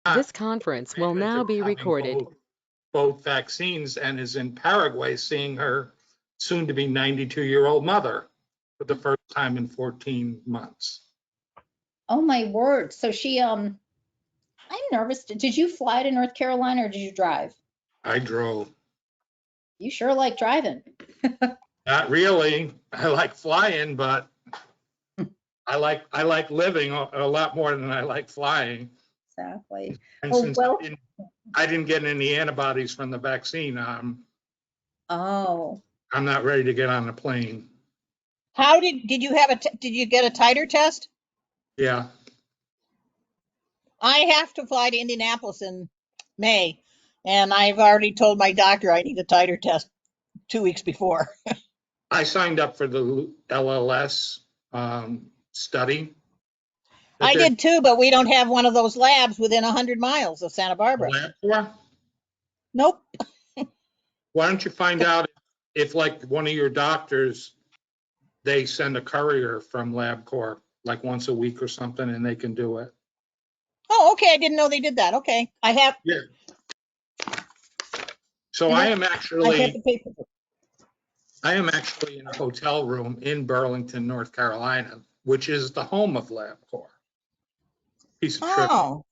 This conference will now be recorded. Both vaccines, and is in Paraguay seeing her soon-to-be 92-year-old mother for the first time in 14 months. Oh my word. So I'm nervous. Did you fly to North Carolina or did you drive? I drove. You sure like driving. Not really. I like flying, but I like living a lot more than I like flying. Exactly. And since I didn't get any antibodies from the vaccine, I'm not ready to get on a plane. How did you have did you get a titer test? Yeah. I have to fly to Indianapolis in May, and I've already told my doctor I need a titer test 2 weeks before. I signed up for the LLS study. I did too, but we don't have one of those labs within 100 miles of Santa Barbara. LabCorp? Nope. Why don't you find out if, like, one of your doctors, they send a courier from LabCorp like once a week or something, and they can do it. Oh, okay. I didn't know they did that. Okay. I have. Yeah. So I am actually in a hotel room in Burlington, North Carolina, which is the home of LabCorp. Piece of trivia. Oh.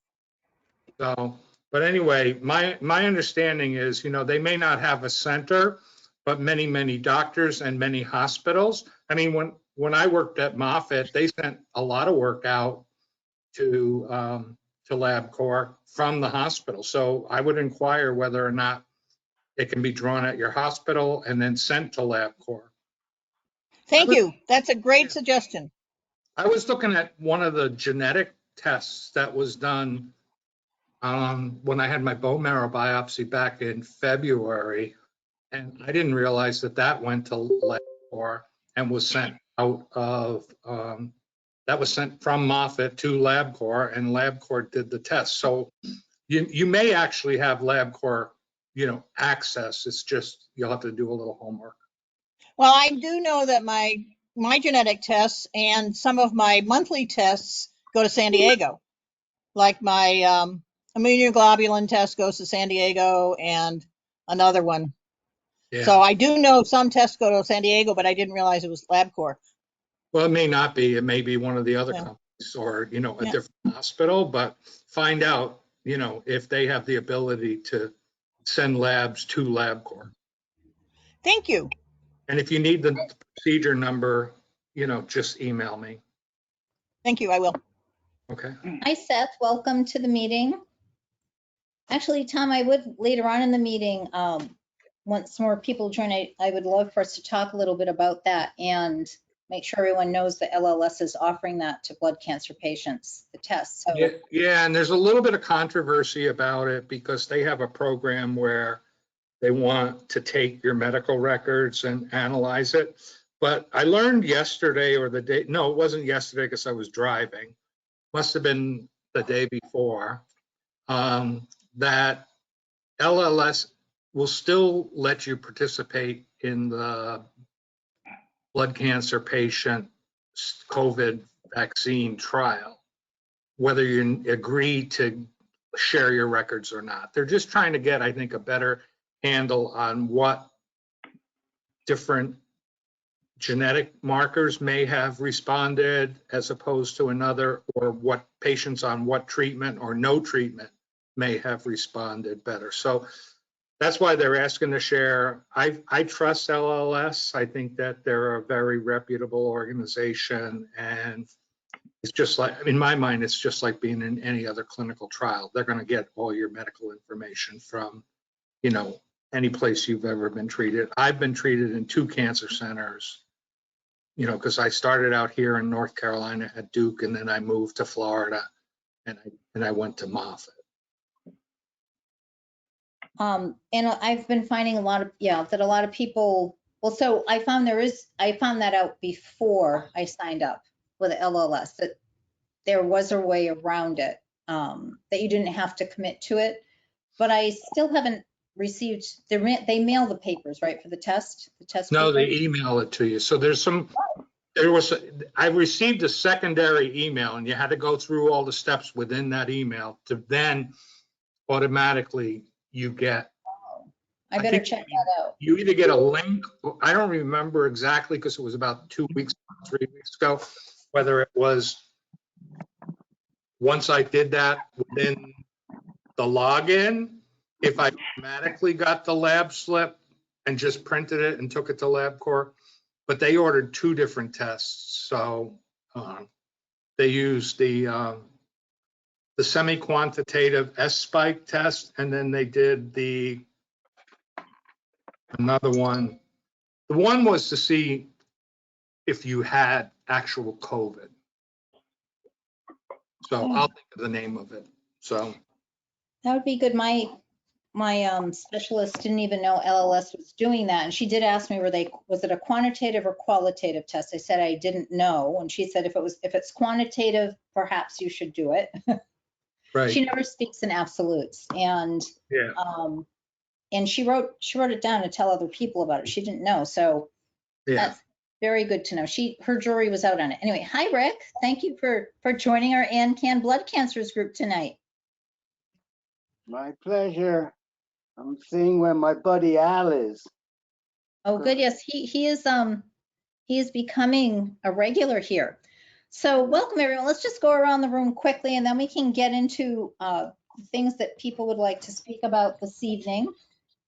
So, but anyway, my understanding is, they may not have a center, but many doctors and many hospitals. I mean, when I worked at Moffitt, they sent a lot of work out to LabCorp from the hospital. So I would inquire whether or not it can be drawn at your hospital and then sent to LabCorp. Thank you. That's a great suggestion. I was looking at one of the genetic tests that was done when I had my bone marrow biopsy back in February, and I didn't realize that went to LabCorp and was sent out of that was sent from Moffitt to LabCorp, and LabCorp did the test. So you may actually have LabCorp, access. It's just you'll have to do a little homework. Well, I do know that my genetic tests and some of my monthly tests go to San Diego. Like my immunoglobulin test goes to San Diego and another one. Yeah. So I do know some tests go to San Diego, but I didn't realize it was LabCorp. Well, it may not be. It may be one of the other companies or, a different hospital, but find out, if they have the ability to send labs to LabCorp. Thank you. And if you need the procedure number, just email me. Thank you. I will. Okay. Hi, Seth. Welcome to the meeting. Actually, Tom, I would later on in the meeting, once more people join, I would love for us to talk a little bit about that and make sure everyone knows that LLS is offering that to blood cancer patients, the test. So yeah, and there's a little bit of controversy about it because they have a program where they want to take your medical records and analyze it. But I learned yesterday or it wasn't yesterday because I was driving. Must have been the day before, that LLS will still let you participate in the blood cancer patient COVID vaccine trial, whether you agree to share your records or not. They're just trying to get, I think, a better handle on what different genetic markers may have responded as opposed to another, or what patients on what treatment or no treatment may have responded better. So that's why they're asking to share. I trust LLS. I think that they're a very reputable organization, and it's just like, in my mind, it's just like being in any other clinical trial. They're going to get all your medical information from, any place you've ever been treated. I've been treated in 2 cancer centers, because I started out here in North Carolina at Duke, and then I moved to Florida, and I went to Moffitt. And I've been finding that a lot of people, well, so I found that out before I signed up with LLS, that there was a way around it, that you didn't have to commit to it, but I still haven't received, they mail the papers, right, for the test? No, they email it to you. So there's some I received a secondary email, and you had to go through all the steps within that email to then automatically you get. I better think check that out. You either get a link, I don't remember exactly because it was about 2 weeks, 3 weeks ago, whether it was once I did that within the login, if I automatically got the lab slip and just printed it and took it to LabCorp, but they ordered 2 different tests. So they used the semi-quantitative S-spike test, and then they did another one. The one was to see if you had actual COVID. So I'll think of the name of it. So That would be good. My specialist didn't even know LLS was doing that. And she did ask me, was it a quantitative or qualitative test? I said, I didn't know. And she said, if it's quantitative, perhaps you should do it. right, She never speaks in absolutes. And, yeah. And she wrote it down to tell other people about it. She didn't know. So Yeah. that's very good to know. Her jury was out on it. Anyway, hi, Rick. Thank you for joining our ANCAN blood cancers group tonight. My pleasure. I'm seeing where my buddy Al is. Oh, good. Yes, he is becoming a regular here. So welcome, everyone. Let's just go around the room quickly, and then we can get into things that people would like to speak about this evening.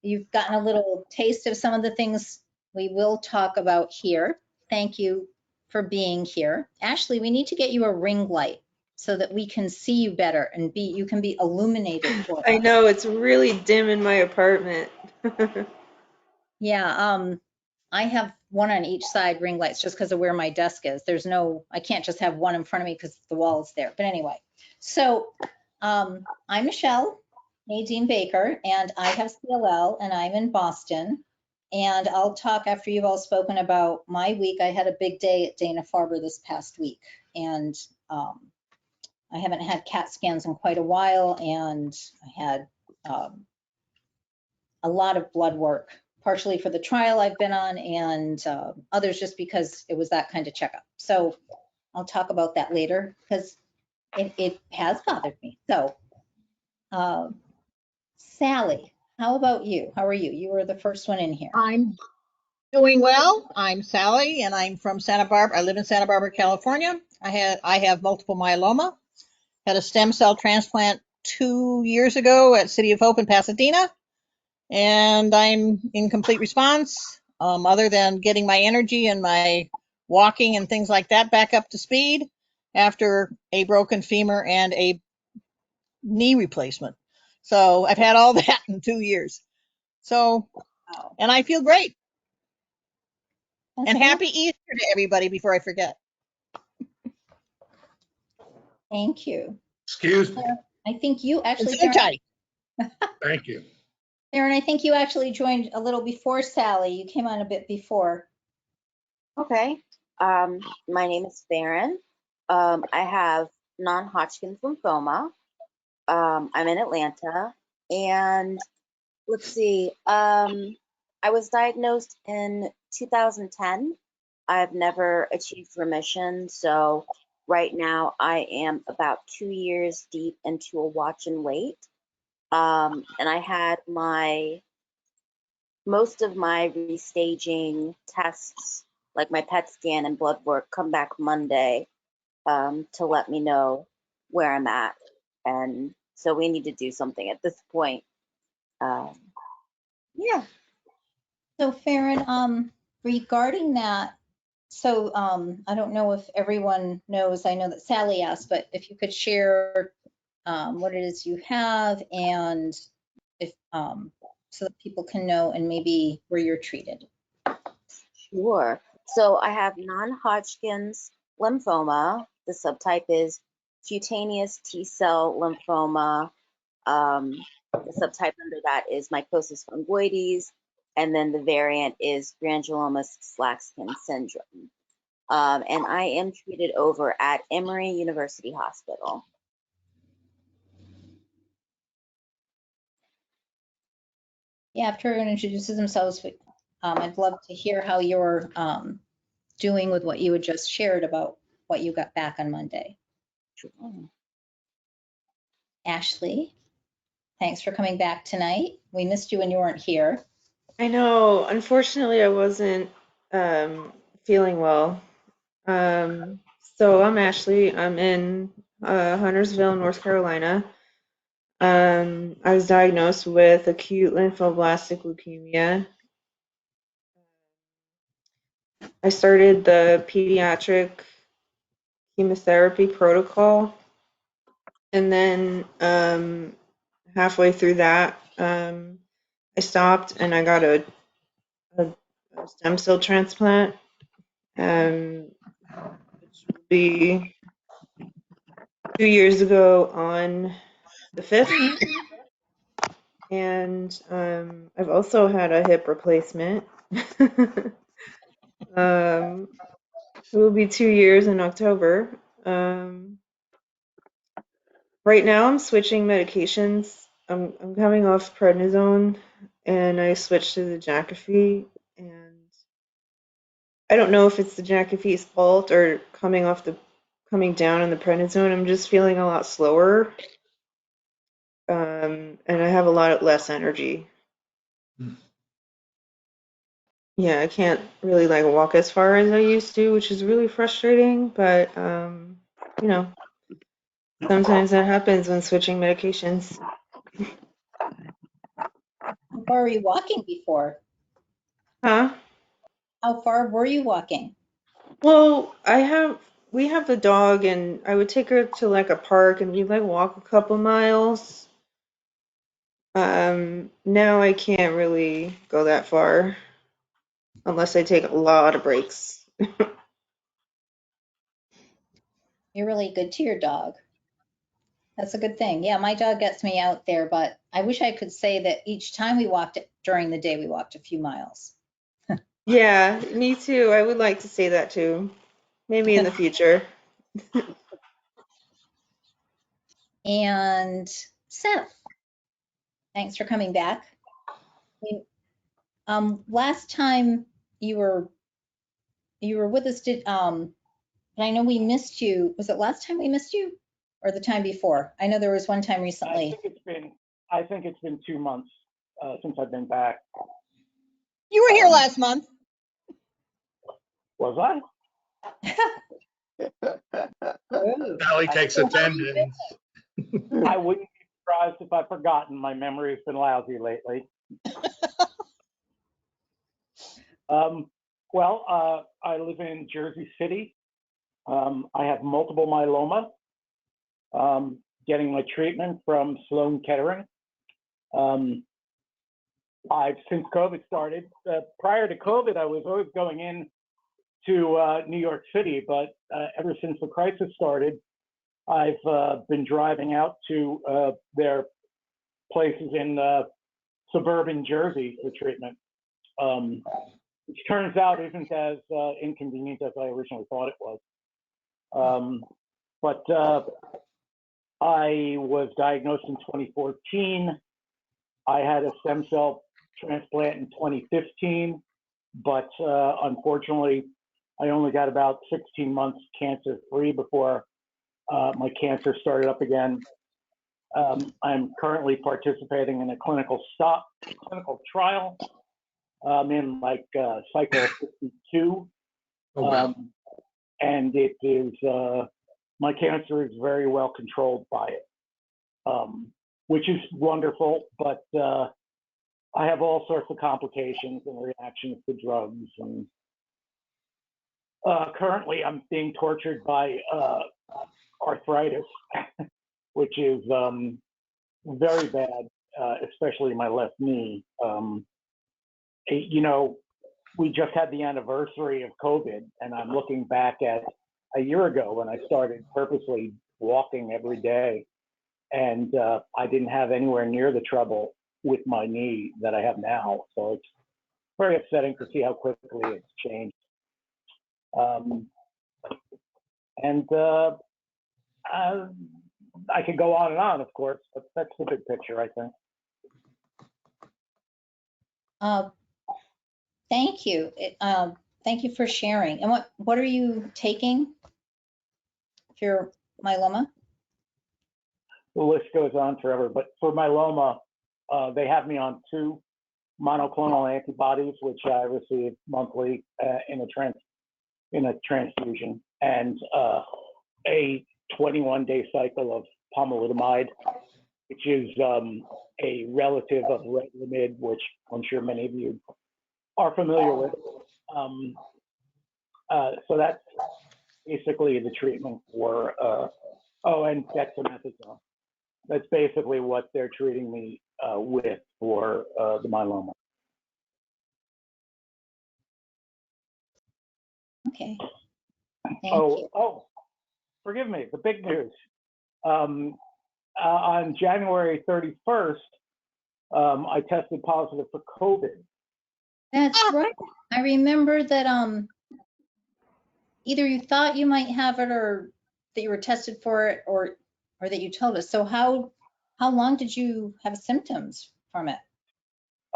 You've gotten a little taste of some of the things we will talk about here. Thank you for being here. Ashley, we need to get you a ring light so that we can see you better and you can be illuminated for us. I know, it's really dim in my apartment. Yeah, I have one on each side ring lights just because of where my desk is. I can't just have one in front of me because the wall is there. But anyway, so I'm Michelle Nadine Baker, and I have CLL, and I'm in Boston. And I'll talk after you've all spoken about my week. I had a big day at Dana-Farber this past week, and I haven't had CAT scans in quite a while, and I had a lot of blood work, partially for the trial I've been on, and others just because it was that kind of checkup. So I'll talk about that later because it has bothered me. So Sally, how about you? How are you? You were the first one in here. I'm doing well. I'm Sally, and I'm from Santa Barbara. I live in Santa Barbara, California. I have multiple myeloma. Had a stem cell transplant 2 years ago at City of Hope in Pasadena, and I'm in complete response. Other than getting my energy and my walking and things like that back up to speed after a broken femur and a knee replacement. So I've had all that in 2 years. So, and I feel great. That's And good. happy Easter to everybody before I forget. Thank you. Excuse me. I think you actually, So tight. Thank you. Aaron, I think you actually joined a little before Sally. You came on a bit before. Okay. My name is Farron. I have non-Hodgkin's lymphoma. I'm in Atlanta, and let's see. I was diagnosed in 2010. I've never achieved remission, so right now I am about 2 years deep into a watch and wait. And I had most of my restaging tests, like my PET scan and blood work, come back Monday to let me know where I'm at. And so we need to do something at this point. Yeah. So Farron, regarding that, so I don't know if everyone knows, I know that Sally asked, but if you could share what it is you have and if so that people can know and maybe where you're treated. Sure. So I have non-Hodgkin's lymphoma. The subtype is cutaneous T-cell lymphoma. The subtype under that is mycosis fungoides, and then the variant is granulomatous Slack-skin syndrome. And I am treated over at Emory University Hospital. Yeah, after everyone introduces themselves, I'd love to hear how your doing with what you had just shared about what you got back on Monday. Ashley, thanks for coming back tonight. We missed you when you weren't here. I know. Unfortunately, I wasn't feeling well. So I'm Ashley. I'm in Huntersville, North Carolina. I was diagnosed with acute lymphoblastic leukemia. I started the pediatric chemotherapy protocol, and then halfway through that, I stopped and I got a stem cell transplant, which will be 2 years ago on the 5th. And I've also had a hip replacement. It will be 2 years in October. Right now, I'm switching medications. I'm coming off prednisone, and I switched to the Jakafi. And I don't know if it's the Jakafi's fault or coming down on the prednisone. I'm just feeling a lot slower, and I have a lot less energy. Yeah, I can't really like walk as far as I used to, which is really frustrating. But you know, sometimes that happens when switching medications. How far were you walking before? Huh? How far were you walking? Well, we have the dog, and I would take her to like a park, and we'd like walk a couple miles. Now I can't really go that far unless I take a lot of breaks. You're really good to your dog. That's a good thing. Yeah, my dog gets me out there, but I wish I could say that each time we walked during the day, we walked a few miles. Yeah, me too. I would like to say that too. Maybe in the future. And Seth, thanks for coming back. Last time you were with us, I know we missed you. Was it last time we missed you or the time before? I know there was one time recently. I think it's been 2 months since I've been back. You were here last month. Was I? Sally takes attendance. I wouldn't be surprised if I've forgotten. My memory has been lousy lately. I live in Jersey City. I have multiple myeloma. Getting my treatment from Sloan Kettering. Since COVID started, prior to COVID, I was always going in to New York City, but ever since the crisis started, I've been driving out to their places in suburban Jersey for treatment, which turns out isn't as inconvenient as I originally thought it was. But I was diagnosed in 2014. I had a stem cell transplant in 2015, but unfortunately, I only got about 16 months cancer-free before my cancer started up again. I'm currently participating in a clinical trial. I'm in like cycle 52, and it is my cancer is very well controlled by it, which is wonderful. But I have all sorts of complications and reactions to drugs, and currently I'm being tortured by arthritis, which is very bad, especially my left knee. We just had the anniversary of COVID, and I'm looking back at a year ago when I started purposely walking every day, and I didn't have anywhere near the trouble with my knee that I have now. So it's very upsetting to see how quickly it's changed. I could go on and on, of course, but that's the big picture, I think. Thank you. Thank you for sharing. And what are you taking for your myeloma? The list goes on forever, but for myeloma, they have me on 2 monoclonal antibodies, which I receive monthly in a transfusion, and a 21-day cycle of pomalidomide, which is a relative of Revlimid, which I'm sure many of you are familiar with. So that's basically the treatment for, and dexamethasone. That's basically what they're treating me with for the myeloma. Okay. Thank you. Oh, forgive me, the big news. On January 31st, I tested positive for COVID. That's right. I remember that either you thought you might have it or that you were tested for it or that you told us. So how long did you have symptoms from it?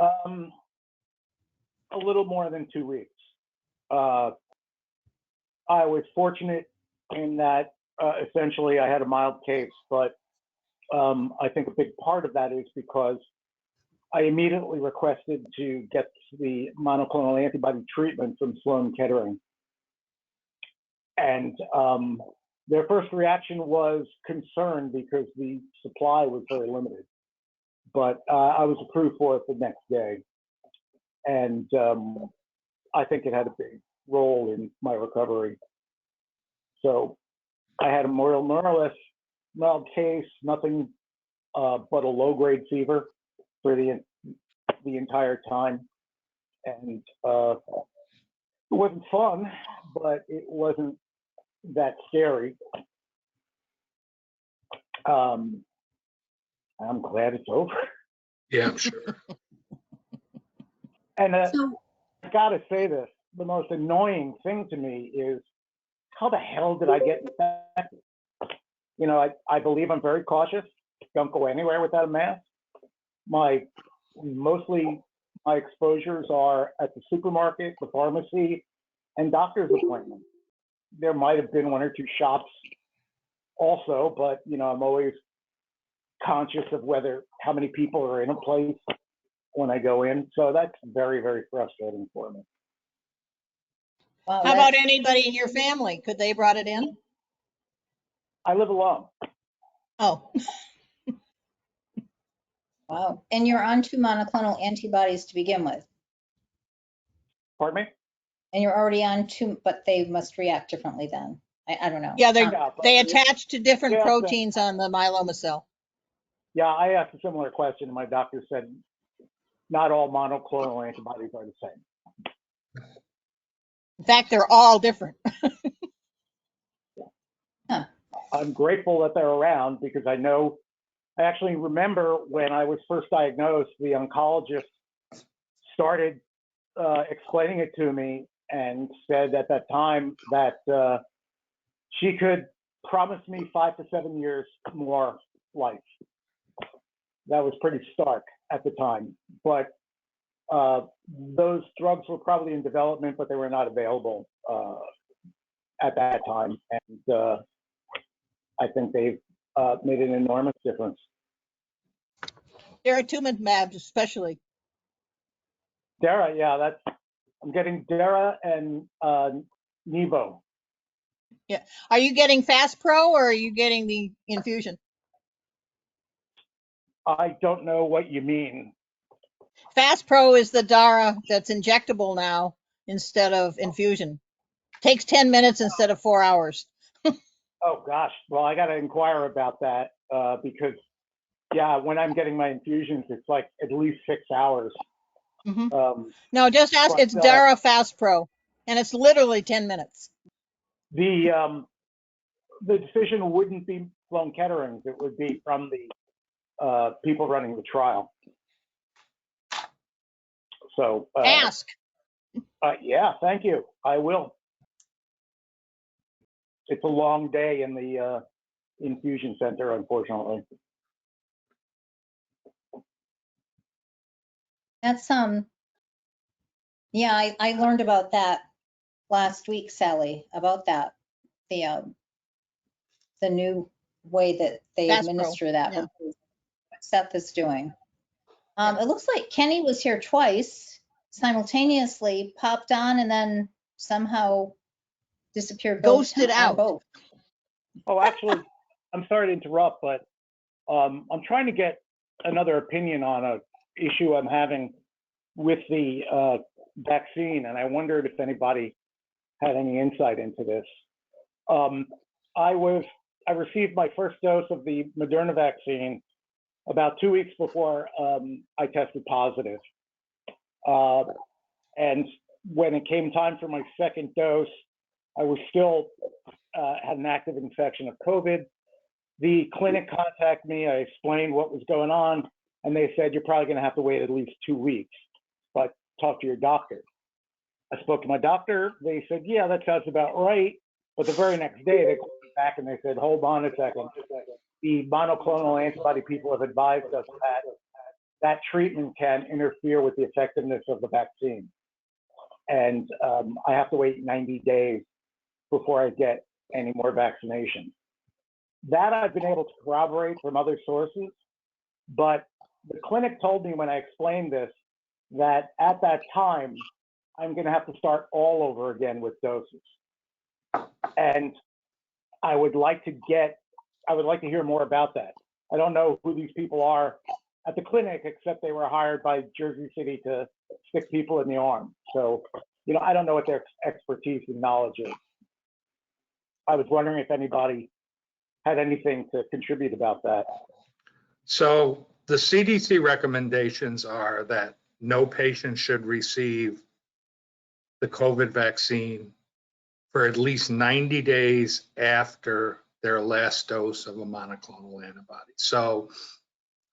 A little more than 2 weeks. I was fortunate in that essentially I had a mild case, but I think a big part of that is because I immediately requested to get the monoclonal antibody treatment from Sloan Kettering. And their first reaction was concern because the supply was very limited. But I was approved for it the next day. And I think it had a big role in my recovery. So I had a more or less mild case, nothing but a low-grade fever for the entire time. And it wasn't fun, but it wasn't that scary. I'm glad it's over. Yeah, sure. And So, I gotta say this, the most annoying thing to me is how the hell did I get infected? You know, I believe I'm very cautious. Don't go anywhere without a mask. Mostly my exposures are at the supermarket, the pharmacy, and doctor's appointments. There might have been 1 or 2 shops also, but you know, I'm always conscious of how many people are in a place when I go in. So that's very, very frustrating for me. wow, How about anybody in your family? Could they brought it in? I live alone. Oh, wow. And you're on 2 monoclonal antibodies to begin with. Pardon me? And you're already on 2, but they must react differently then. I don't know. yeah, Yeah, but- they attach to different Yeah, proteins on the myeloma cell. Yeah, I asked a similar question, and my doctor said not all monoclonal antibodies are the same. In fact, they're all different. Huh. I'm grateful that they're around because I actually remember when I was first diagnosed, the oncologist started explaining it to me and said at that time that she could promise me 5 to 7 years more life. That was pretty stark at the time, but those drugs were probably in development, but they were not available at that time. And I think they've made an enormous difference. Daratumumab especially. Dara, yeah, I'm getting Dara and Nevo. Yeah. Are you getting Fast Pro or are you getting the infusion? I don't know what you mean. Fast Pro is the Dara that's injectable now instead of infusion. Takes 10 minutes instead of 4 hours. Oh gosh, well I got to inquire about that because yeah, when I'm getting my infusions, it's like at least 6 hours. Mm-hmm. No, just ask. It's Dara Fast Pro, and it's literally 10 minutes. The decision wouldn't be Sloan Kettering's; it would be from the people running the trial. So ask. Yeah, thank you. I will. It's a long day in the infusion center, unfortunately. That's yeah, I learned about that last week, Sally, about that, the new way that they Bass Pro, administer that. yeah. What Seth is doing. It looks like Kenny was here twice, simultaneously popped on and then somehow disappeared. Ghosted on out. both. Oh, actually, I'm sorry to interrupt, but I'm trying to get another opinion on a issue I'm having with the vaccine, and I wondered if anybody had any insight into this. I received my first dose of the Moderna vaccine about 2 weeks before I tested positive. And when it came time for my second dose, I was still had an active infection of COVID. The clinic contacted me. I explained what was going on, and they said, you're probably going to have to wait at least 2 weeks, but talk to your doctor. I spoke to my doctor. They said, yeah, that sounds about right. But the very next day, they called me back and they said, hold on a second. The monoclonal antibody people have advised us that that treatment can interfere with the effectiveness of the vaccine. And I have to wait 90 days before I get any more vaccinations. That I've been able to corroborate from other sources, but the clinic told me when I explained this that at that time, I'm going to have to start all over again with doses. And I would like to hear more about that. I don't know who these people are at the clinic, except they were hired by Jersey City to stick people in the arm. So, I don't know what their expertise and knowledge is. I was wondering if anybody had anything to contribute about that. So the CDC recommendations are that no patient should receive the COVID vaccine for at least 90 days after their last dose of a monoclonal antibody. So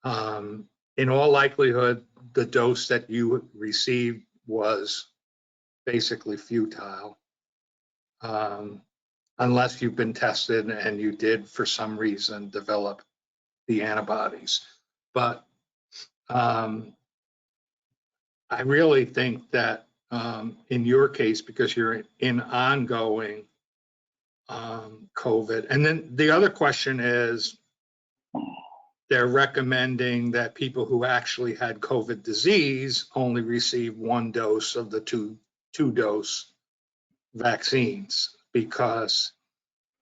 in all likelihood, the dose that you received was basically futile, unless you've been tested and you did, for some reason, develop the antibodies. But I really think that in your case, because you're in ongoing COVID, and then the other question is, they're recommending that people who actually had COVID disease only receive 1 dose of the two-dose vaccines, because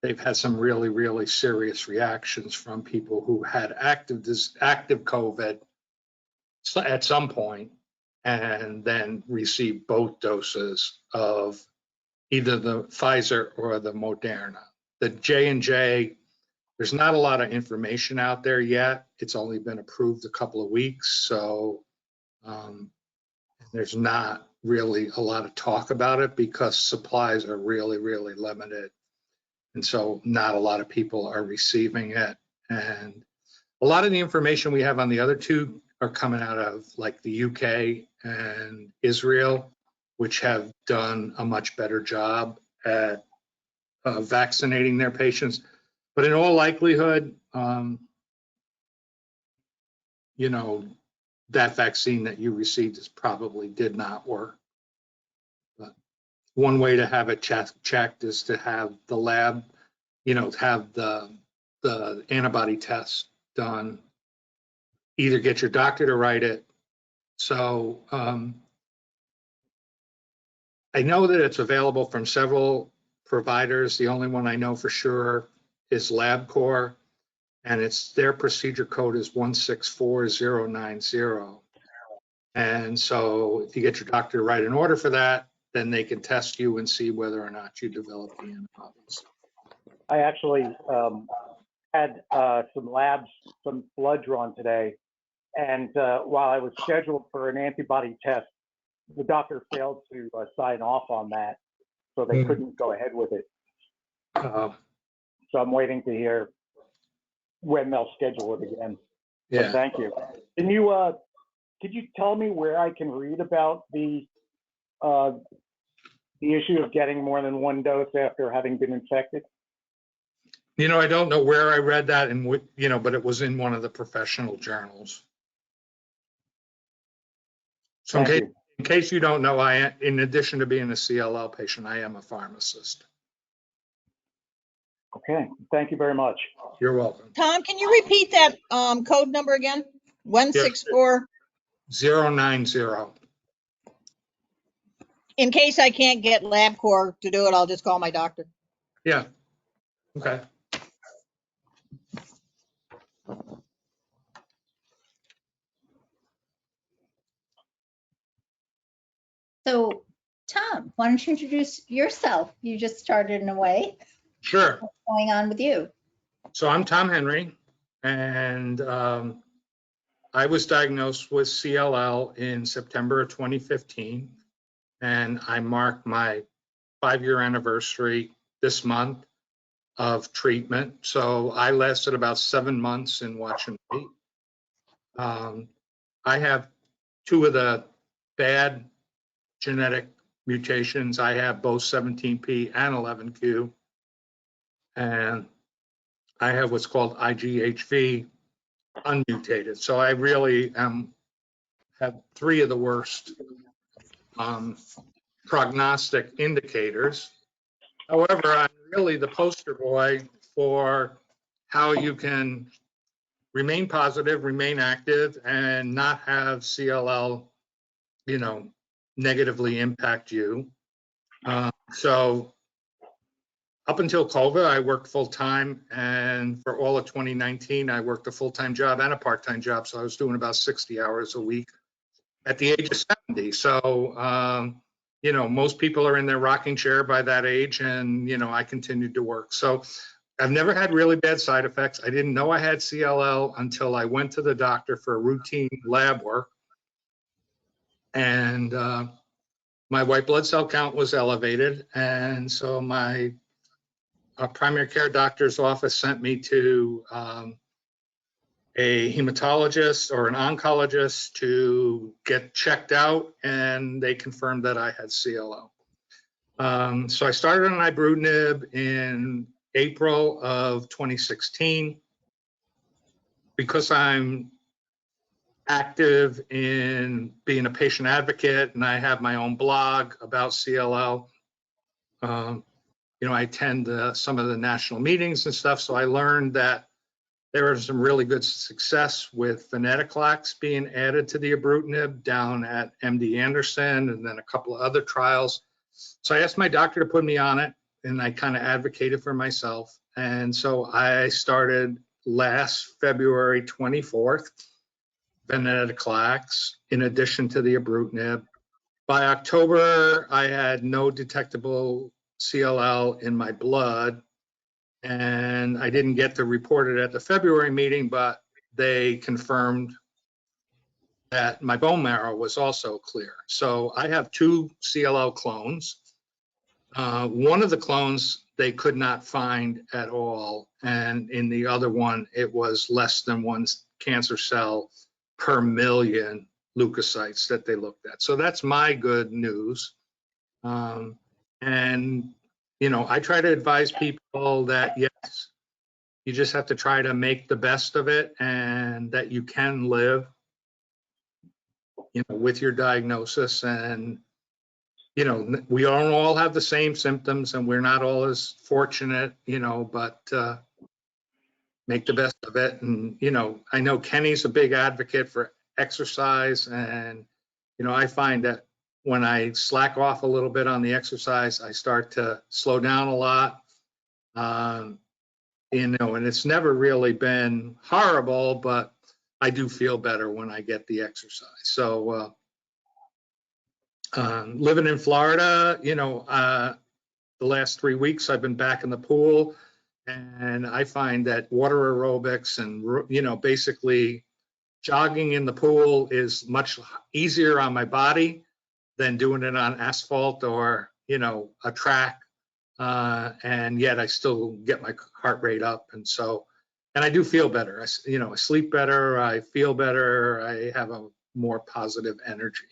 they've had some really, really serious reactions from people who had active COVID at some point and then received both doses of either the Pfizer or the Moderna. The J&J, there's not a lot of information out there yet. It's only been approved a couple of weeks, so there's not really a lot of talk about it because supplies are really, really limited. And so not a lot of people are receiving it. And a lot of the information we have on the other two are coming out of like the UK and Israel, which have done a much better job at vaccinating their patients. But in all likelihood, that vaccine that you received probably did not work. But one way to have it checked is to have the lab, have the antibody test done. Either get your doctor to write it. So I know that it's available from several providers. The only one I know for sure is LabCorp, and their procedure code is 164090. And so if you get your doctor to write an order for that, then they can test you and see whether or not you develop the antibodies. I actually had some blood drawn today, and while I was scheduled for an antibody test, the doctor failed to sign off on that, so they couldn't go ahead with it. So I'm waiting to hear when they'll schedule it again. Yeah. But thank you. Could you tell me where I can read about the issue of getting more than 1 dose after having been infected? I don't know where I read that, and but it was in one of the professional journals. So in case In case you don't know, in addition to being a CLL patient, I am a pharmacist. Okay, thank you very much. You're welcome. Tom, can you repeat that code number again? 164, 090. in case I can't get LabCorp to do it, I'll just call my doctor. Yeah. Okay. So, Tom, why don't you introduce yourself? You just started in a way. Sure. What's going on with you? So I'm Tom Henry, and I was diagnosed with CLL in September of 2015, and I marked my 5-year anniversary this month of treatment. So I lasted about 7 months in watch and wait. I have 2 of the bad genetic mutations. I have both 17p and 11q, and I have what's called IGHV unmutated. So I really have 3 of the worst prognostic indicators. However, I'm really the poster boy for how you can remain positive, remain active, and not have CLL, negatively impact you. So up until COVID, I worked full time, and for all of 2019, I worked a full-time job and a part-time job. So I was doing about 60 hours a week at the age of 70. So, most people are in their rocking chair by that age, and, I continued to work. So I've never had really bad side effects. I didn't know I had CLL until I went to the doctor for routine lab work. And my white blood cell count was elevated. And so my primary care doctor's office sent me to a hematologist or an oncologist to get checked out, and they confirmed that I had CLL. So I started on ibrutinib in April of 2016. Because I'm active in being a patient advocate and I have my own blog about CLL, I attend some of the national meetings and stuff. So I learned that there was some really good success with venetoclax being added to the ibrutinib down at MD Anderson, and then a couple of other trials. So I asked my doctor to put me on it, and I kind of advocated for myself. And so I started last February 24th, venetoclax, in addition to the ibrutinib. By October, I had no detectable CLL in my blood, and I didn't get to report it at the February meeting, but they confirmed that my bone marrow was also clear. So I have 2 CLL clones. One of the clones they could not find at all, and in the other one, it was less than 1 cancer cell per million leukocytes that they looked at. So that's my good news. I try to advise people that, yes, you just have to try to make the best of it, and that you can live, with your diagnosis. And, we don't all have the same symptoms, and we're not all as fortunate, but make the best of it. And, I know Kenny's a big advocate for exercise, and, I find that when I slack off a little bit on the exercise, I start to slow down a lot. And it's never really been horrible, but I do feel better when I get the exercise. So living in Florida, the last 3 weeks I've been back in the pool, and I find that water aerobics and, basically jogging in the pool is much easier on my body than doing it on asphalt or, a track. And yet I still get my heart rate up. And I do feel better. I sleep better. I feel better. I have a more positive energy.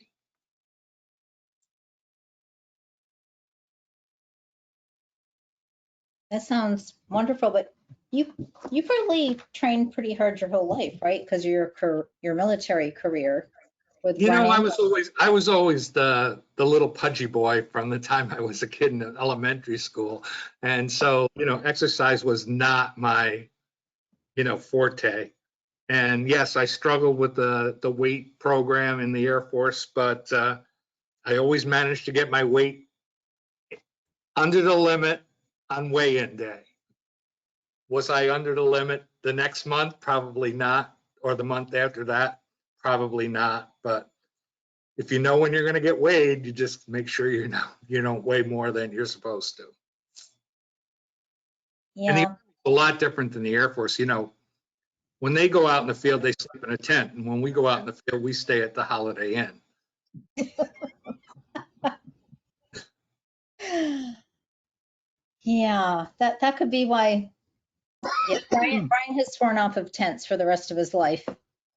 That sounds wonderful, but you probably trained pretty hard your whole life, right? Because of your military career. with You know, running? I was always the little pudgy boy from the time I was a kid in elementary school. And so, you know, exercise was not my, you know, forte. And yes, I struggled with the weight program in the Air Force, but I always managed to get my weight under the limit on weigh-in day. Was I under the limit the next month? Probably not. Or the month after that? Probably not. But if you know when you're going to get weighed, you just make sure you don't weigh more than you're supposed to. And Yeah, a lot different than the Air Force. You know, when they go out in the field, they sleep in a tent. And when we go out in the field, we stay at the Holiday Inn. yeah, that could be why. Yeah, Brian has sworn off of tents for the rest of his life.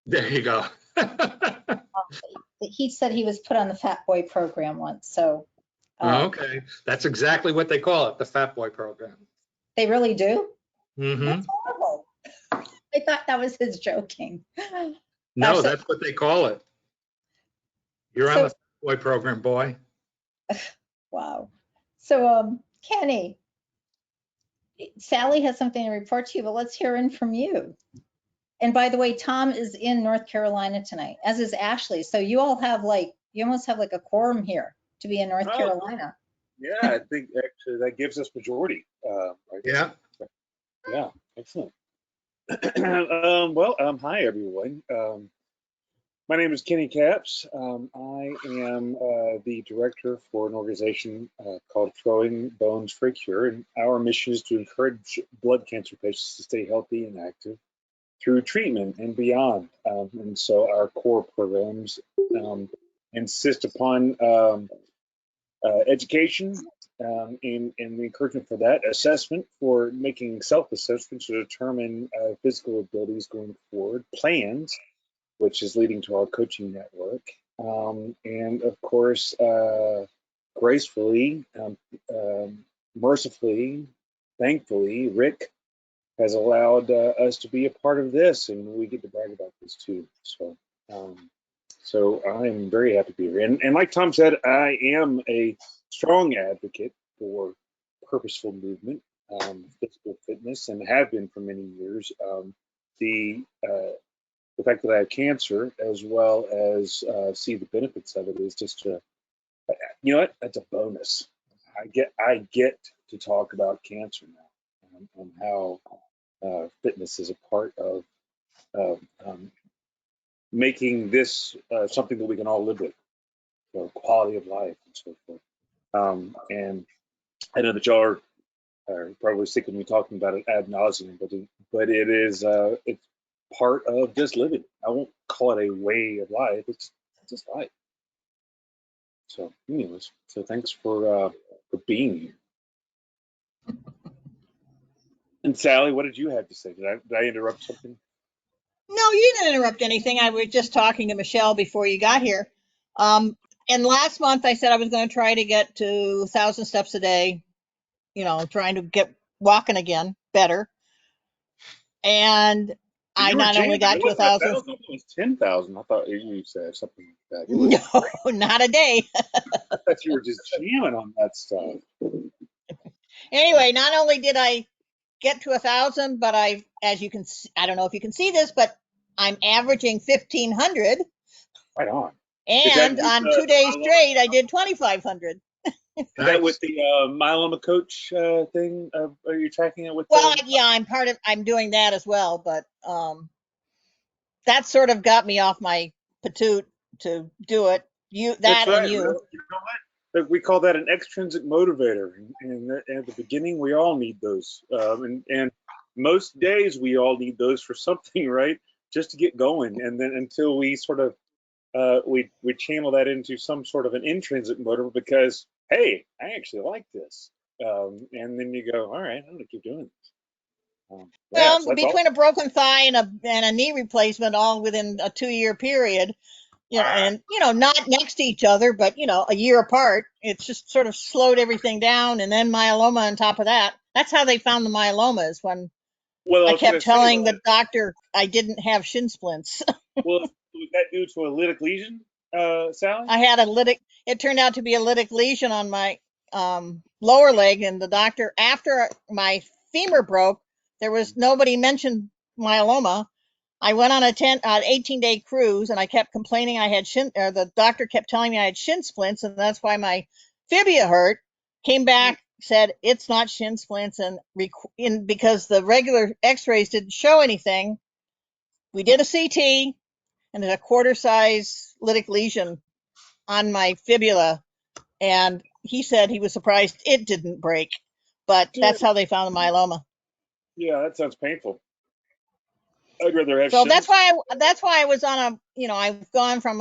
There you go. He said he was put on the Fat Boy program once, so. Okay, that's exactly what they call it, the Fat Boy program. They really do? Mm-hmm. That's horrible. I thought that was his joking. No, Gosh, that's what they call it. You're on So- the Fat Boy program, boy. Wow. So, Kenny, Sally has something to report to you, but let's hear in from you. And by the way, Tom is in North Carolina tonight, as is Ashley. So you all have you almost have like a quorum here to be in North Oh. Carolina. Yeah, I think actually that gives us majority. Right? Yeah. Yeah, excellent. Hi everyone. My name is Kenny Capps. I am the director for an organization called Throwing Bones for a Cure, and our mission is to encourage blood cancer patients to stay healthy and active through treatment and beyond. And so our core programs insist upon education and the encouragement for that, assessment for making self-assessments to determine physical abilities going forward, plans, which is leading to our coaching network, and of course, gracefully, mercifully, thankfully, Rick has allowed us to be a part of this, and we get to brag about this too. So I'm very happy to be here. And like Tom said, I am a strong advocate for purposeful movement, physical fitness, and have been for many years. The fact that I have cancer, as well as see the benefits of it, is just you know what? That's a bonus. I get to talk about cancer now, and how fitness is a part of making this something that we can all live with, quality of life and so forth. And I know that y'all are probably sick of me talking about it ad nauseum, but it is it's part of just living. I won't call it a way of life. It's just life. So, anyways, so thanks for being here. And Sally, what did you have to say? Did I interrupt something? No, you didn't interrupt anything. I was just talking to Michelle before you got here. And last month I said I was going to try to get to 1,000 steps a day, trying to get walking again better. And I not only got to 1,000. It was 10,000. I thought you said something like that. No, not a day. I thought you were just jamming on that stuff. Anyway, not only did I get to 1,000, but as you can see, I don't know if you can see this, but I'm averaging 1,500. Right on. And on 2 days straight, I did 2,500. Is that with the myeloma coach thing? Are you tracking it with? Well, yeah, I'm doing that as well, but that sort of got me off my patoot to do it. That's right. And you. You know what? We call that an extrinsic motivator, and at the beginning, we all need those. And most days, we all need those for something, right? Just to get going, and then until we sort of we channel that into some sort of an intrinsic motor because, hey, I actually like this, and then you go, all right, I'm gonna keep doing this. Well, so between a broken thigh and a knee replacement, all within a 2-year period, and not next to each other, but a year apart, it's just sort of slowed everything down. And then myeloma on top of that. That's how they found the myelomas when I kept telling the doctor I didn't have shin splints. Well, was that due to a lytic lesion? Sally? I had a lytic, it turned out to be a lytic lesion on my lower leg, and the doctor, after my femur broke, there was nobody mentioned myeloma. I went on a 18-day cruise, and I kept complaining I had the doctor kept telling me I had shin splints, and that's why my fibia hurt. Came back, said it's not shin splints, and because the regular x-rays didn't show anything, we did a CT, and there's a quarter-size lytic lesion on my fibula, and he said he was surprised it didn't break, but that's how they found the myeloma. Yeah, that sounds painful. I'd rather have So shins. that's why I was on I've gone from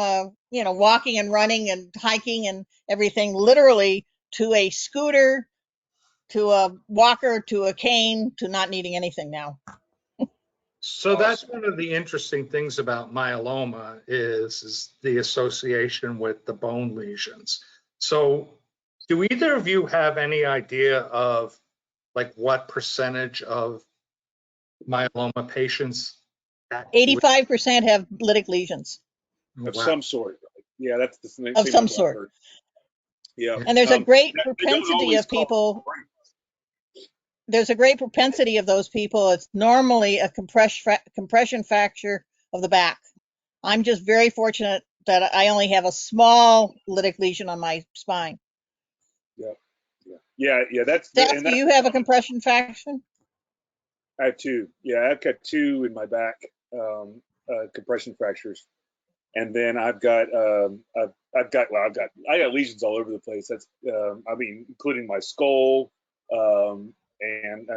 walking and running and hiking and everything literally to a scooter, to a walker, to a cane, to not needing anything now. So that's one of the interesting things about myeloma is the association with the bone lesions. So do either of you have any idea of like what percentage of myeloma patients? 85% have lytic lesions Of Wow. some sort. Yeah, that's the same of some number I sort. heard. Yeah. And there's a great They don't propensity always of call people. it There's a great propensity of those people. It's normally a compression fracture of the back. I'm just very fortunate that I only have a small lytic lesion on my spine. Yeah. That's Seth, do you have a compression fracture? I have two. Yeah, I've got two in my back, compression fractures, and then I've got I got lesions all over the place. That's including my skull, and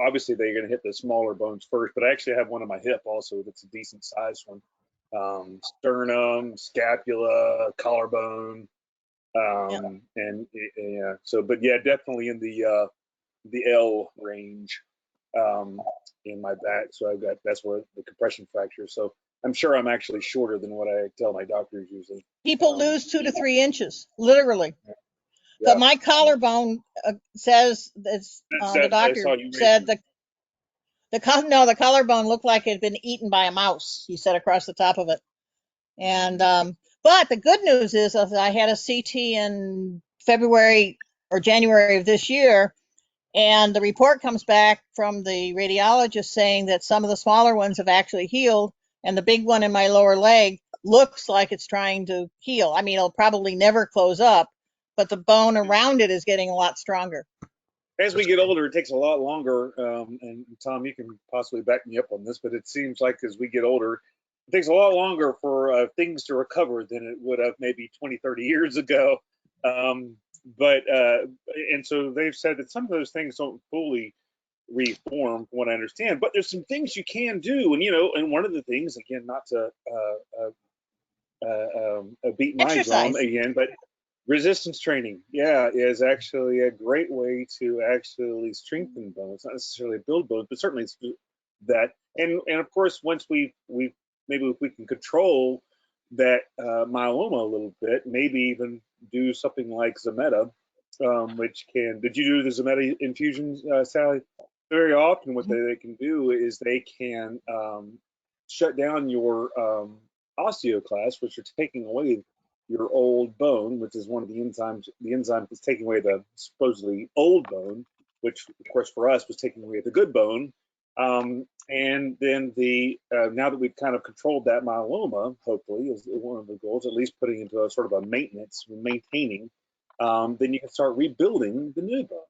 obviously they're going to hit the smaller bones first, but I actually have one on my hip also that's a decent sized one. Sternum, scapula, collarbone, and yeah. So, but yeah, definitely in the L range in my back. So that's where the compression fracture. So I'm sure I'm actually shorter than what I tell my doctors usually. People lose 2 to 3 inches, literally. Yeah. But my collarbone says the doctor said the collarbone looked like it had been eaten by a mouse. He said across the top of it. And but the good news is I had a CT in February or January of this year, and the report comes back from the radiologist saying that some of the smaller ones have actually healed, and the big one in my lower leg looks like it's trying to heal. I mean, it'll probably never close up, but the bone around it is getting a lot stronger. As we get older, it takes a lot longer. And Tom, you can possibly back me up on this, but it seems like as we get older, it takes a lot longer for things to recover than it would have maybe 20, 30 years ago. And so they've said that some of those things don't fully reform, from what I understand, but there's some things you can do. And one of the things, again, not to beat my drum again, but resistance training, is actually a great way to actually strengthen bones, not necessarily build bones, but certainly that. And of course, once maybe if we can control that myeloma a little bit, maybe even do something like Zometa, did you do the Zometa infusions, Sally? Very often what they can do is they can shut down your osteoclast, which are taking away your old bone, which is one of the enzymes. The enzyme is taking away the supposedly old bone, which of course for us was taking away the good bone. And then now that we've kind of controlled that myeloma, hopefully is one of the goals, at least putting into a sort of a maintaining, then you can start rebuilding the new bone.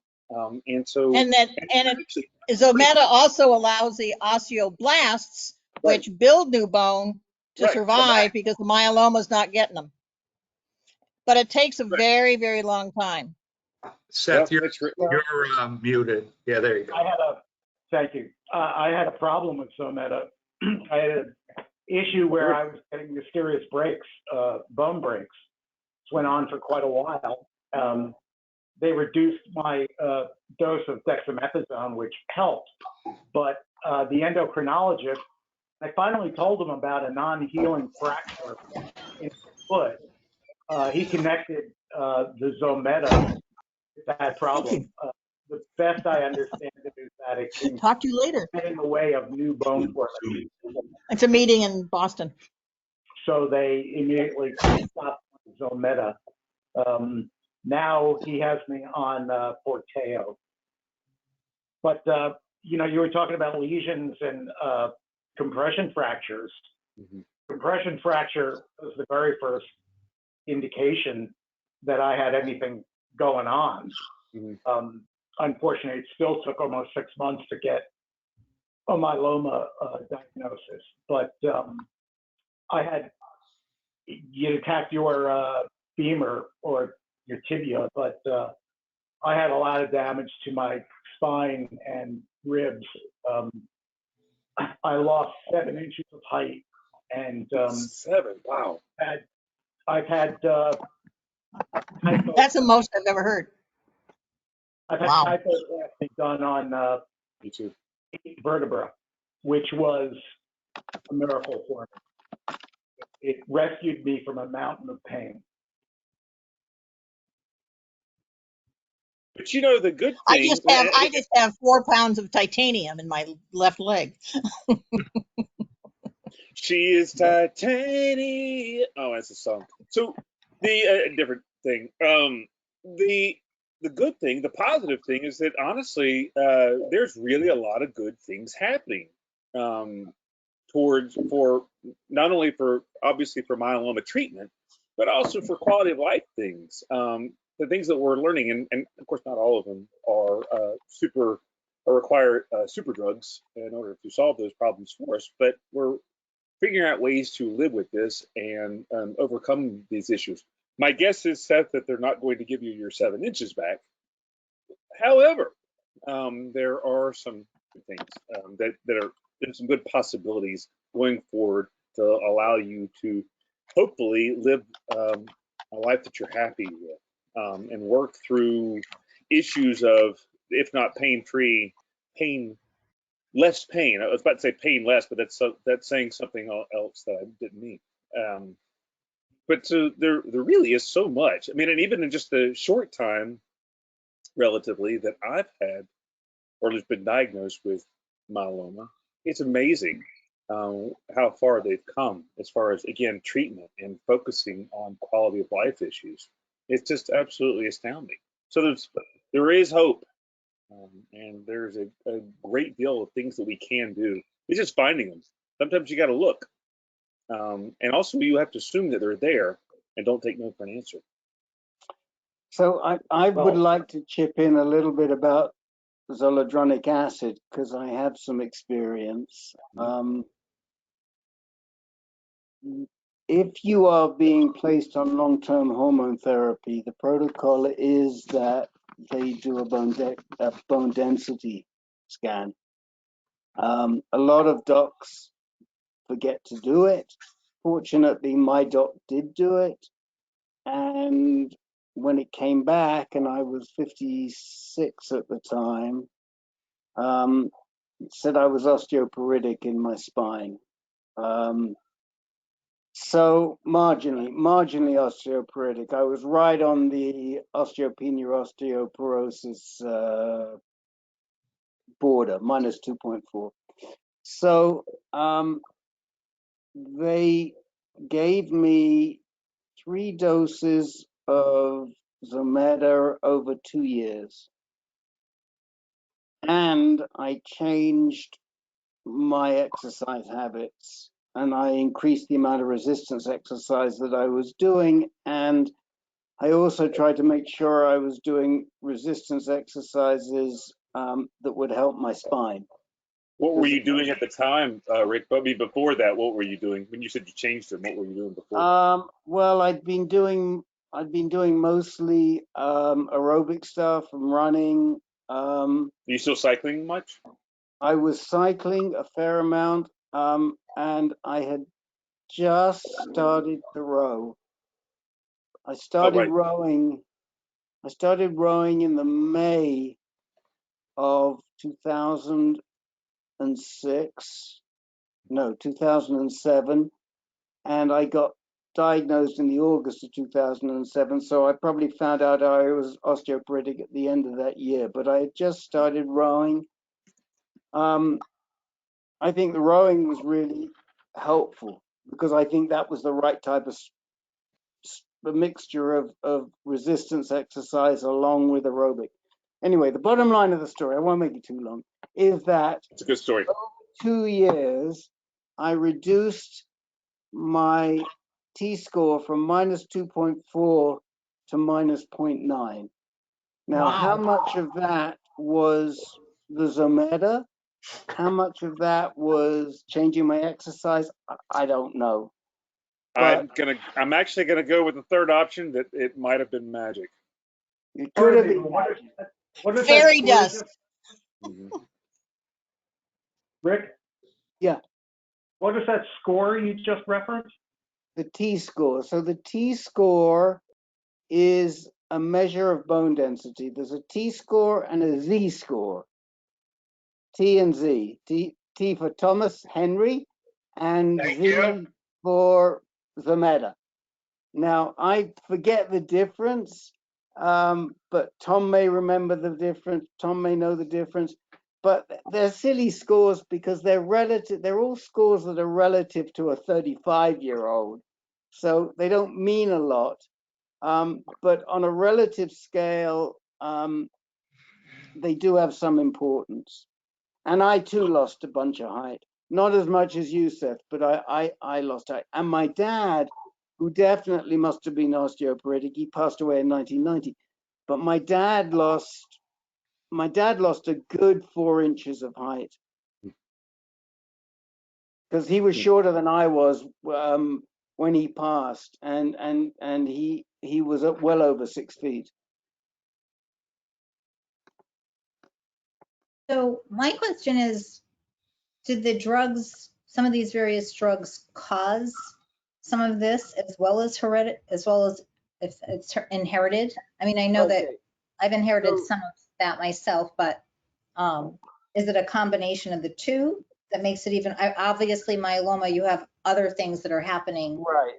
Zometa also allows the osteoblasts, which build new bone, to survive because the myeloma is not getting them. But it takes a very, very long time. Seth, you're muted. Yeah, there you go. Thank you. I had a problem with Zometa. I had an issue where I was getting mysterious breaks, bone breaks. This went on for quite a while. They reduced my dose of dexamethasone, which helped. But the endocrinologist, I finally told him about a non-healing fracture in the foot. He connected the Zometa with that problem. The best I understand it is that it can talk to you later. Get in the way of new bone formation. It's a meeting in Boston. so they immediately stopped Zometa. Now he has me on Forteo. But you were talking about lesions and compression fractures. Mhm. Compression fracture was the very first indication that I had anything going on. Mhm. Unfortunately, it still took almost 6 months to get a myeloma diagnosis. But you attacked your femur or your tibia, but I had a lot of damage to my spine and ribs. I lost 7 inches of height, and 7. Wow. I've had That's the most I've ever heard. Wow. kyphoplasty done on Me too. 8 vertebra, which was a miracle for me. It rescued me from a mountain of pain. But the good I thing. just have 4 pounds of titanium in my left leg. She is titanium. Oh, that's a song. So the different thing. The good thing, the positive thing, is that honestly, there's really a lot of good things happening for not only for obviously for myeloma treatment, but also for quality of life things. The things that we're learning, and of course not all of them are require super drugs in order to solve those problems for us, but we're figuring out ways to live with this and overcome these issues. My guess is, Seth, that they're not going to give you your 7 inches back. However, there are some good things that are there's some good possibilities going forward to allow you to hopefully live a life that you're happy with and work through issues of, if not pain-free, less pain. I was about to say pain less, but that's saying something else that I didn't mean. But so there really is so much. I mean, and even in just the short time, relatively, that I've had or just been diagnosed with myeloma, it's amazing how far they've come as far as, again, treatment and focusing on quality of life issues. It's just absolutely astounding. So there is hope. And there's a great deal of things that we can do. It's just finding them. Sometimes you got to look. And also you have to assume that they're there and don't take no for an answer. So I would like to chip in a little bit about zoledronic acid because I have some experience. If you are being placed on long-term hormone therapy, the protocol is that they do a bone density scan. A lot of docs forget to do it. Fortunately, my doc did do it. And when it came back, and I was 56 at the time, it said I was osteoporotic in my spine. So marginally osteoporotic. I was right on the osteopenia osteoporosis border, minus 2.4. So they gave me 3 doses of Zometa over 2 years. And I changed my exercise habits and I increased the amount of resistance exercise that I was doing. And I also tried to make sure I was doing resistance exercises that would help my spine. What were you doing at the time, Rick? But before that, what were you doing? When you said you changed them, what were you doing before? Well, I'd been doing mostly aerobic stuff and running. Are you still cycling much? I was cycling a fair amount, and I had just started to row. I started rowing in the May of 2007, and I got diagnosed in the August of 2007. So I probably found out I was osteoporotic at the end of that year, but I had just started rowing. I think the rowing was really helpful because I think that was the right type of a mixture of resistance exercise along with aerobic. Anyway, the bottom line of the story, I won't make it too long, is that It's a good story. over 2 years, I reduced my T-score from -2.4 to -0.9. Now, how much of that was the Zometa? How much of that was changing my exercise? I don't know. But I'm actually gonna go with the third option, that it might have been magic. it could have been. What is Fairy that dust. Rick? Yeah. What is that score you just referenced? The T-score. So the T-score is a measure of bone density. There's a T-score and a Z-score. T and Z. T for Thomas Henry and Z for Zometa. Now, I forget the difference, but Tom may remember the difference. Tom may know the difference. But they're silly scores because they're relative. They're all scores that are relative to a 35-year-old. So they don't mean a lot. But on a relative scale, they do have some importance. And I too lost a bunch of height. Not as much as you, Seth, but I lost height. And my dad, who definitely must have been osteoporotic, he passed away in 1990. But my dad lost a good 4 inches of height. Because he was shorter than I was when he passed, and he was at well over 6 feet. So my question is, did the drugs, some of these various drugs, cause some of this as well as if it's inherited? I mean, I know that I've inherited some of that myself, but is it a combination of the two that makes it even? Obviously, myeloma, you have other things that are happening. Right.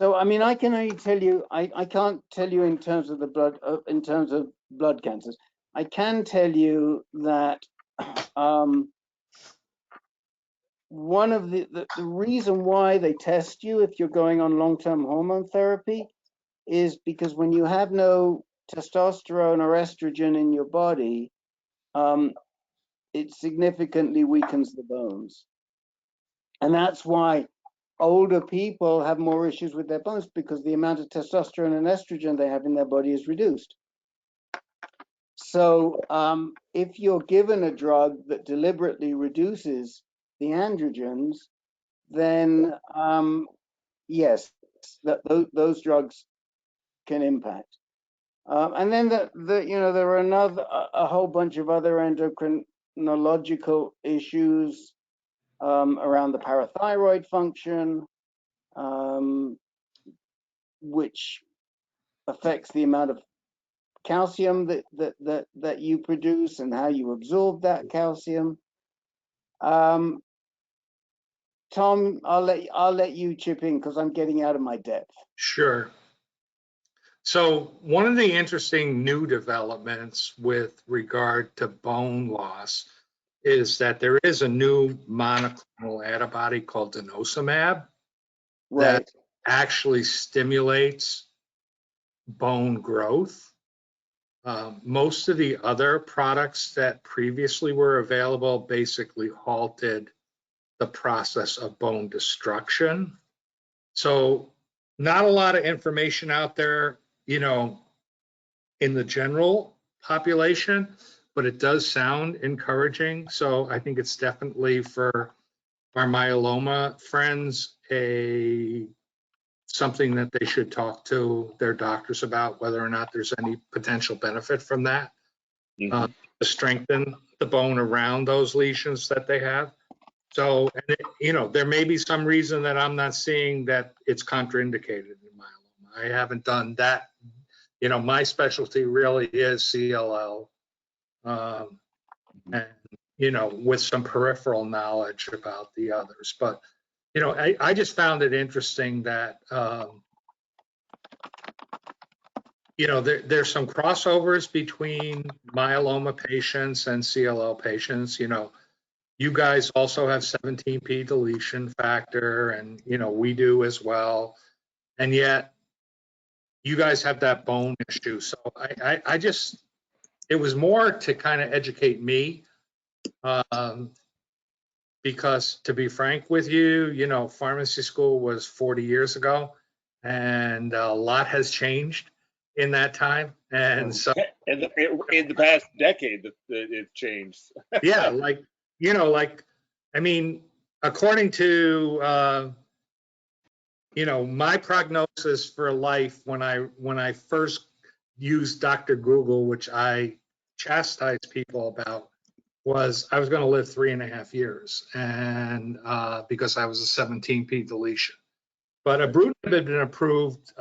So I mean, I can only tell you, I can't tell you in terms of the blood, in terms of blood cancers. I can tell you that one of the reason why they test you if you're going on long-term hormone therapy is because when you have no testosterone or estrogen in your body, it significantly weakens the bones. And that's why older people have more issues with their bones, because the amount of testosterone and estrogen they have in their body is reduced. So if you're given a drug that deliberately reduces the androgens, then yes, those drugs can impact. And then there are a whole bunch of other endocrinological issues around the parathyroid function, which affects the amount of calcium that you produce and how you absorb that calcium. Tom, I'll let you chip in because I'm getting out of my depth. Sure. So one of the interesting new developments with regard to bone loss is that there is a new monoclonal antibody called denosumab that actually stimulates bone growth. Most of the other products that previously were available basically halted the process of bone destruction. So not a lot of information out there, in the general population, but it does sound encouraging. So I think it's definitely for our myeloma friends something that they should talk to their doctors about, whether or not there's any potential benefit from that to strengthen the bone around those lesions that they have. So, there may be some reason that I'm not seeing that it's contraindicated in myeloma. I haven't done that. My specialty really is CLL, and, with some peripheral knowledge about the others. But, I just found it interesting that, there's some crossovers between myeloma patients and CLL patients. You guys also have 17p deletion factor, and we do as well. And yet you guys have that bone issue. So I just, it was more to kind of educate me, because to be frank with you, pharmacy school was 40 years ago, and a lot has changed in that time. And so, in the past decade, it's changed. yeah, I mean, according to, my prognosis for life when I first used Dr. Google, which I chastise people about, was I was going to live 3.5 years, and because I was a 17p deletion. But ibrutinib had been approved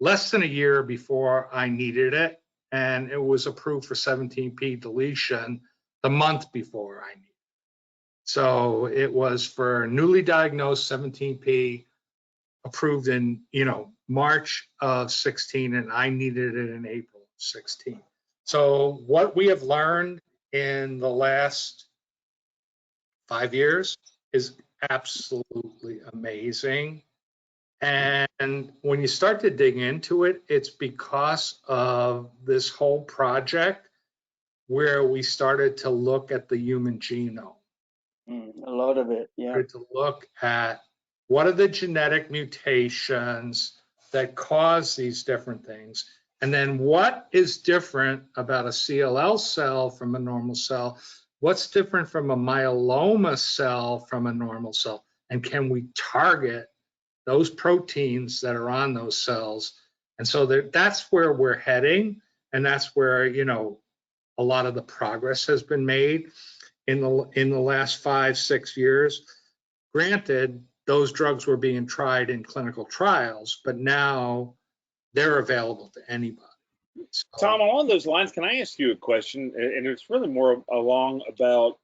less than a year before I needed it, and it was approved for 17p deletion the month before I needed it. So it was for newly diagnosed 17p, approved in March of 16, and I needed it in April of 16. So what we have learned in the last 5 years is absolutely amazing. And when you start to dig into it, it's because of this whole project where we started to look at the human genome. A lot of it, yeah. To look at what are the genetic mutations that cause these different things, and then what is different about a CLL cell from a normal cell? What's different from a myeloma cell from a normal cell? And can we target those proteins that are on those cells? And so that's where we're heading, and that's where a lot of the progress has been made in the last 5-6 years. Granted, those drugs were being tried in clinical trials, but now they're available to anybody. So, Tom, along those lines, can I ask you a question? And it's really more along about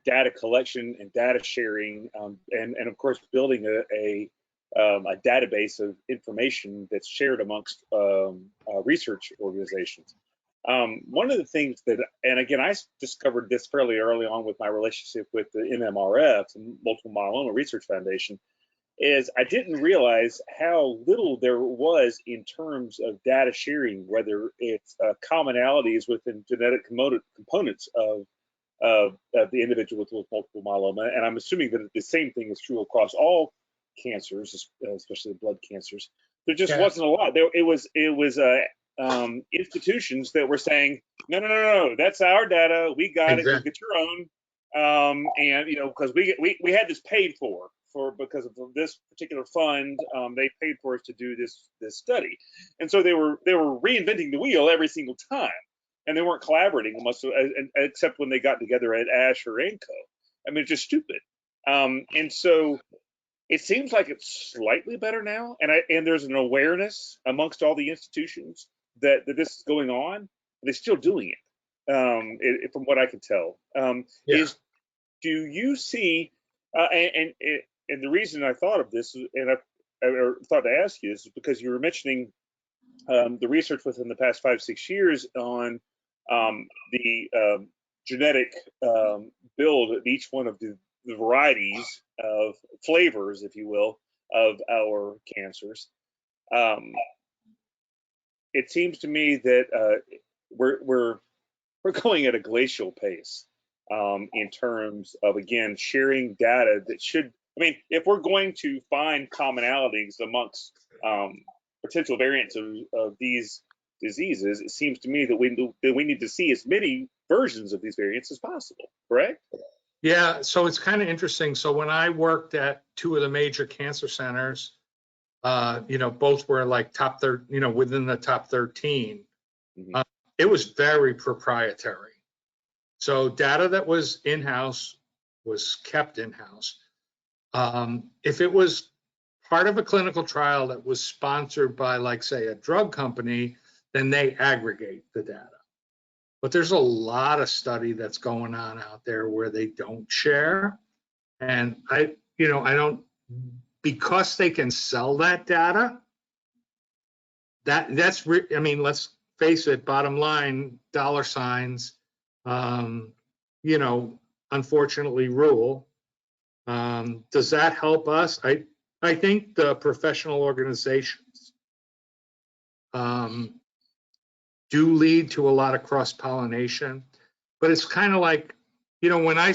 data collection and data sharing, and of course building a database of information that's shared amongst research organizations. One of the things that, and again, I discovered this fairly early on with my relationship with the MMRF, the Multiple Myeloma Research Foundation, is I didn't realize how little there was in terms of data sharing, whether it's commonalities within genetic components of the individual with multiple myeloma. And I'm assuming that the same thing is true across all cancers, especially blood cancers. There just wasn't a lot. It was institutions that were saying, no, that's our data. We got it. You get your own. And because we had this paid for because of this particular fund, they paid for us to do this study, and so they were reinventing the wheel every single time, and they weren't collaborating except when they got together at ASH or ANCO. I mean, it's just stupid. And so it seems like it's slightly better now, and there's an awareness amongst all the institutions that this is going on, and they're still doing it, from what I can tell. Do you see, and the reason I thought of this, and I thought to ask you, is because you were mentioning the research within the past 5-6 years on the genetic build of each one of the varieties of flavors, if you will, of our cancers. It seems to me that we're going at a glacial pace in terms of, again, sharing data that should, I mean, if we're going to find commonalities amongst potential variants of these diseases, it seems to me that we need to see as many versions of these variants as possible, correct? Yeah, so it's kind of interesting. So when I worked at 2 of the major cancer centers, both were like top 13, within the top 13. Mm-hmm. It was very proprietary. So data that was in-house was kept in-house. If it was part of a clinical trial that was sponsored by, like, say, a drug company, then they aggregate the data. But there's a lot of study that's going on out there where they don't share. And I don't, because they can sell that data, I mean, let's face it, bottom line, dollar signs. unfortunately rule. Does that help us? I think the professional organizations do lead to a lot of cross-pollination, but it's kind of like, when I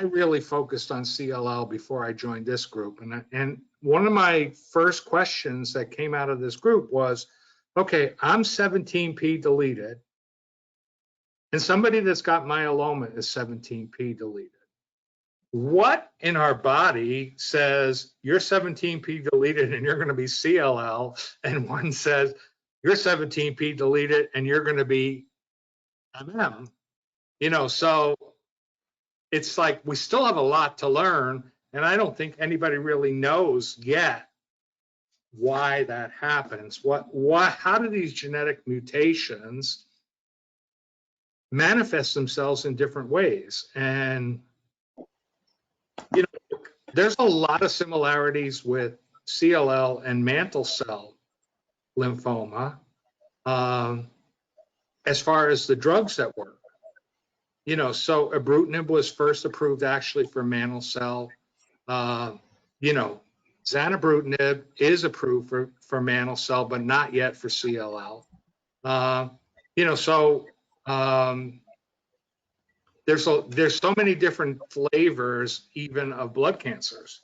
really focused on CLL before I joined this group. And one of my first questions that came out of this group was, okay, I'm 17p deleted, and somebody that's got myeloma is 17p deleted. What in our body says you're 17p deleted and you're going to be CLL, and one says you're 17p deleted and you're going to be MM? So it's like we still have a lot to learn, and I don't think anybody really knows yet why that happens. How do these genetic mutations manifest themselves in different ways? And there's a lot of similarities with CLL and mantle cell lymphoma as far as the drugs that work. So ibrutinib was first approved actually for mantle cell. Zanubrutinib is approved for mantle cell, but not yet for CLL. There's so many different flavors even of blood cancers.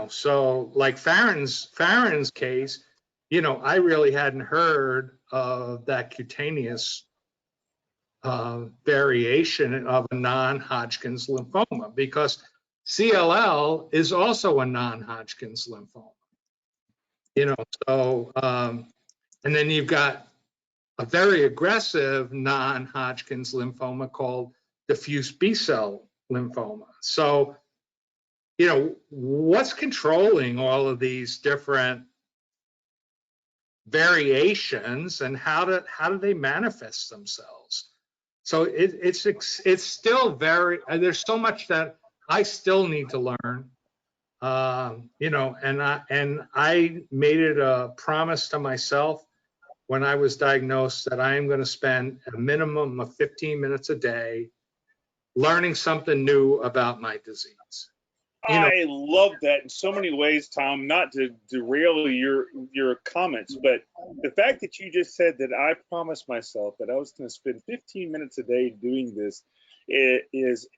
So like Farron's case, I really hadn't heard of that cutaneous variation of a non-Hodgkin's lymphoma, because CLL is also a non-Hodgkin's lymphoma. And then you've got a very aggressive non-Hodgkin's lymphoma called diffuse B-cell lymphoma. So, what's controlling all of these different variations, and how do they manifest themselves? So it's still there's so much that I still need to learn, and I made it a promise to myself when I was diagnosed that I am going to spend a minimum of 15 minutes a day learning something new about my disease. I love that in so many ways, Tom. Not to derail your comments, but the fact that you just said that I promised myself that I was going to spend 15 minutes a day doing this is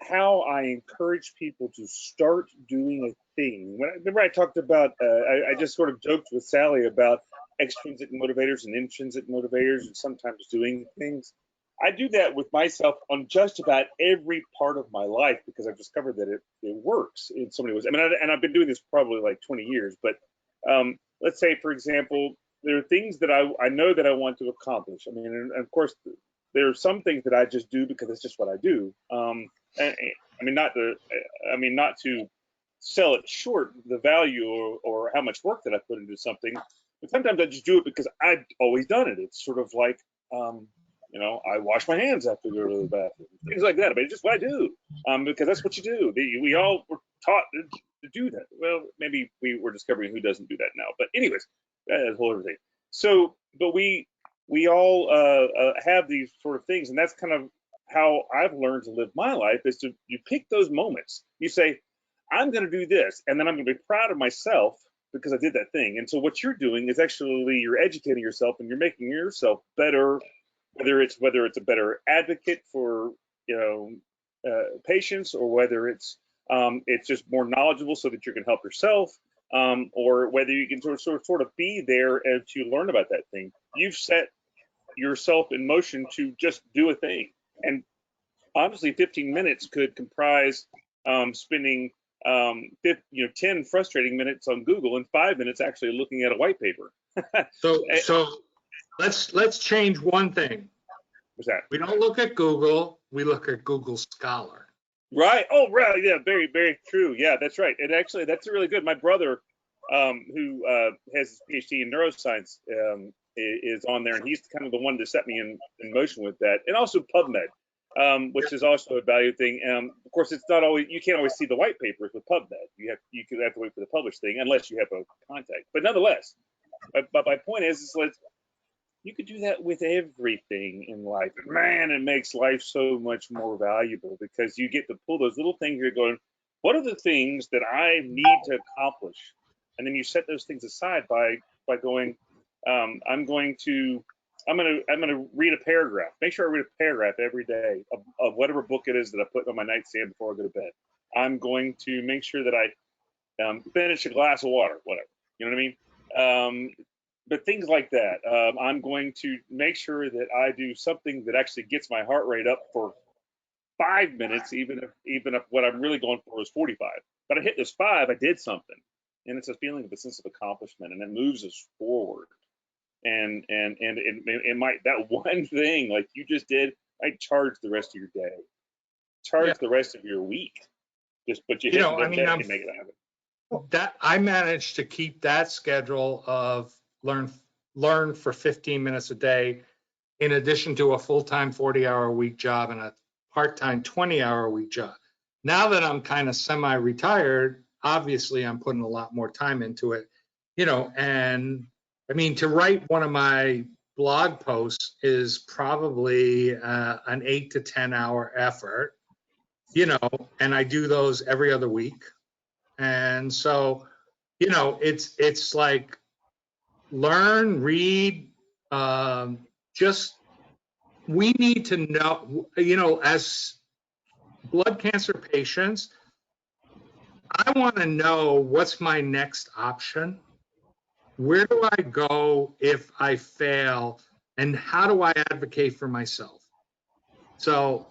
how I encourage people to start doing a thing. Remember I talked about, I just sort of joked with Sally about extrinsic motivators and intrinsic motivators and sometimes doing things. I do that with myself on just about every part of my life because I've discovered that it works in so many ways. I mean, and I've been doing this probably like 20 years, but let's say, for example, there are things that I know that I want to accomplish. I mean, and of course, there are some things that I just do because it's just what I do. Not to sell it short the value or how much work that I put into something, but sometimes I just do it because I've always done it. It's sort of like, I wash my hands after I go to the bathroom, things like that. But it's just what I do, because that's what you do. We all were taught to do that. Well, maybe we're discovering who doesn't do that now. But anyways, that's a whole other thing. So, but we all have these sort of things, and that's kind of how I've learned to live my life, is you pick those moments. You say, I'm going to do this, and then I'm going to be proud of myself because I did that thing. And so what you're doing is actually you're educating yourself and you're making yourself better, whether it's a better advocate for patients, or whether it's just more knowledgeable so that you can help yourself, or whether you can sort of be there and to learn about that thing. You've set yourself in motion to just do a thing. And obviously 15 minutes could comprise spending 10 frustrating minutes on Google and 5 minutes actually looking at a white paper. So let's change one thing. What's that? We don't look at Google, we look at Google Scholar. Right. Oh, right. Yeah, very, very true. Yeah, that's right. And actually, that's really good. My brother, who has his PhD in neuroscience, is on there, and he's kind of the one that set me in motion with that. And also PubMed, which is also a value thing. Of course, it's not always, you can't always see the white papers with PubMed. You have to wait for the published thing unless you have a contact. But nonetheless, but my point is You could do that with everything in life. Man, it makes life so much more valuable because you get to pull those little things. You're going, what are the things that I need to accomplish? And then you set those things aside by going, I'm going to read a paragraph. Make sure I read a paragraph every day of whatever book it is that I put on my nightstand before I go to bed. I'm going to make sure that I finish a glass of water, whatever. You know what I mean? But things like that. I'm going to make sure that I do something that actually gets my heart rate up for 5 minutes, even if what I'm really going for is 45. But I hit this 5, I did something, and it's a feeling of a sense of accomplishment, and it moves us forward. And it might, that one thing like you just did might charge the rest of your day, charge the rest of your week. Just put your head in bed and make it happen. That I managed to keep that schedule of learn for 15 minutes a day, in addition to a full-time 40-hour-a-week job and a part-time 20-hour-a-week job. Now that I'm kind of semi-retired, obviously I'm putting a lot more time into it, and I mean, to write one of my blog posts is probably an 8 to 10 hour effort, and I do those every other week. And so, it's like learn, read, just we need to know, as blood cancer patients, I want to know what's my next option. Where do I go if I fail, and how do I advocate for myself? So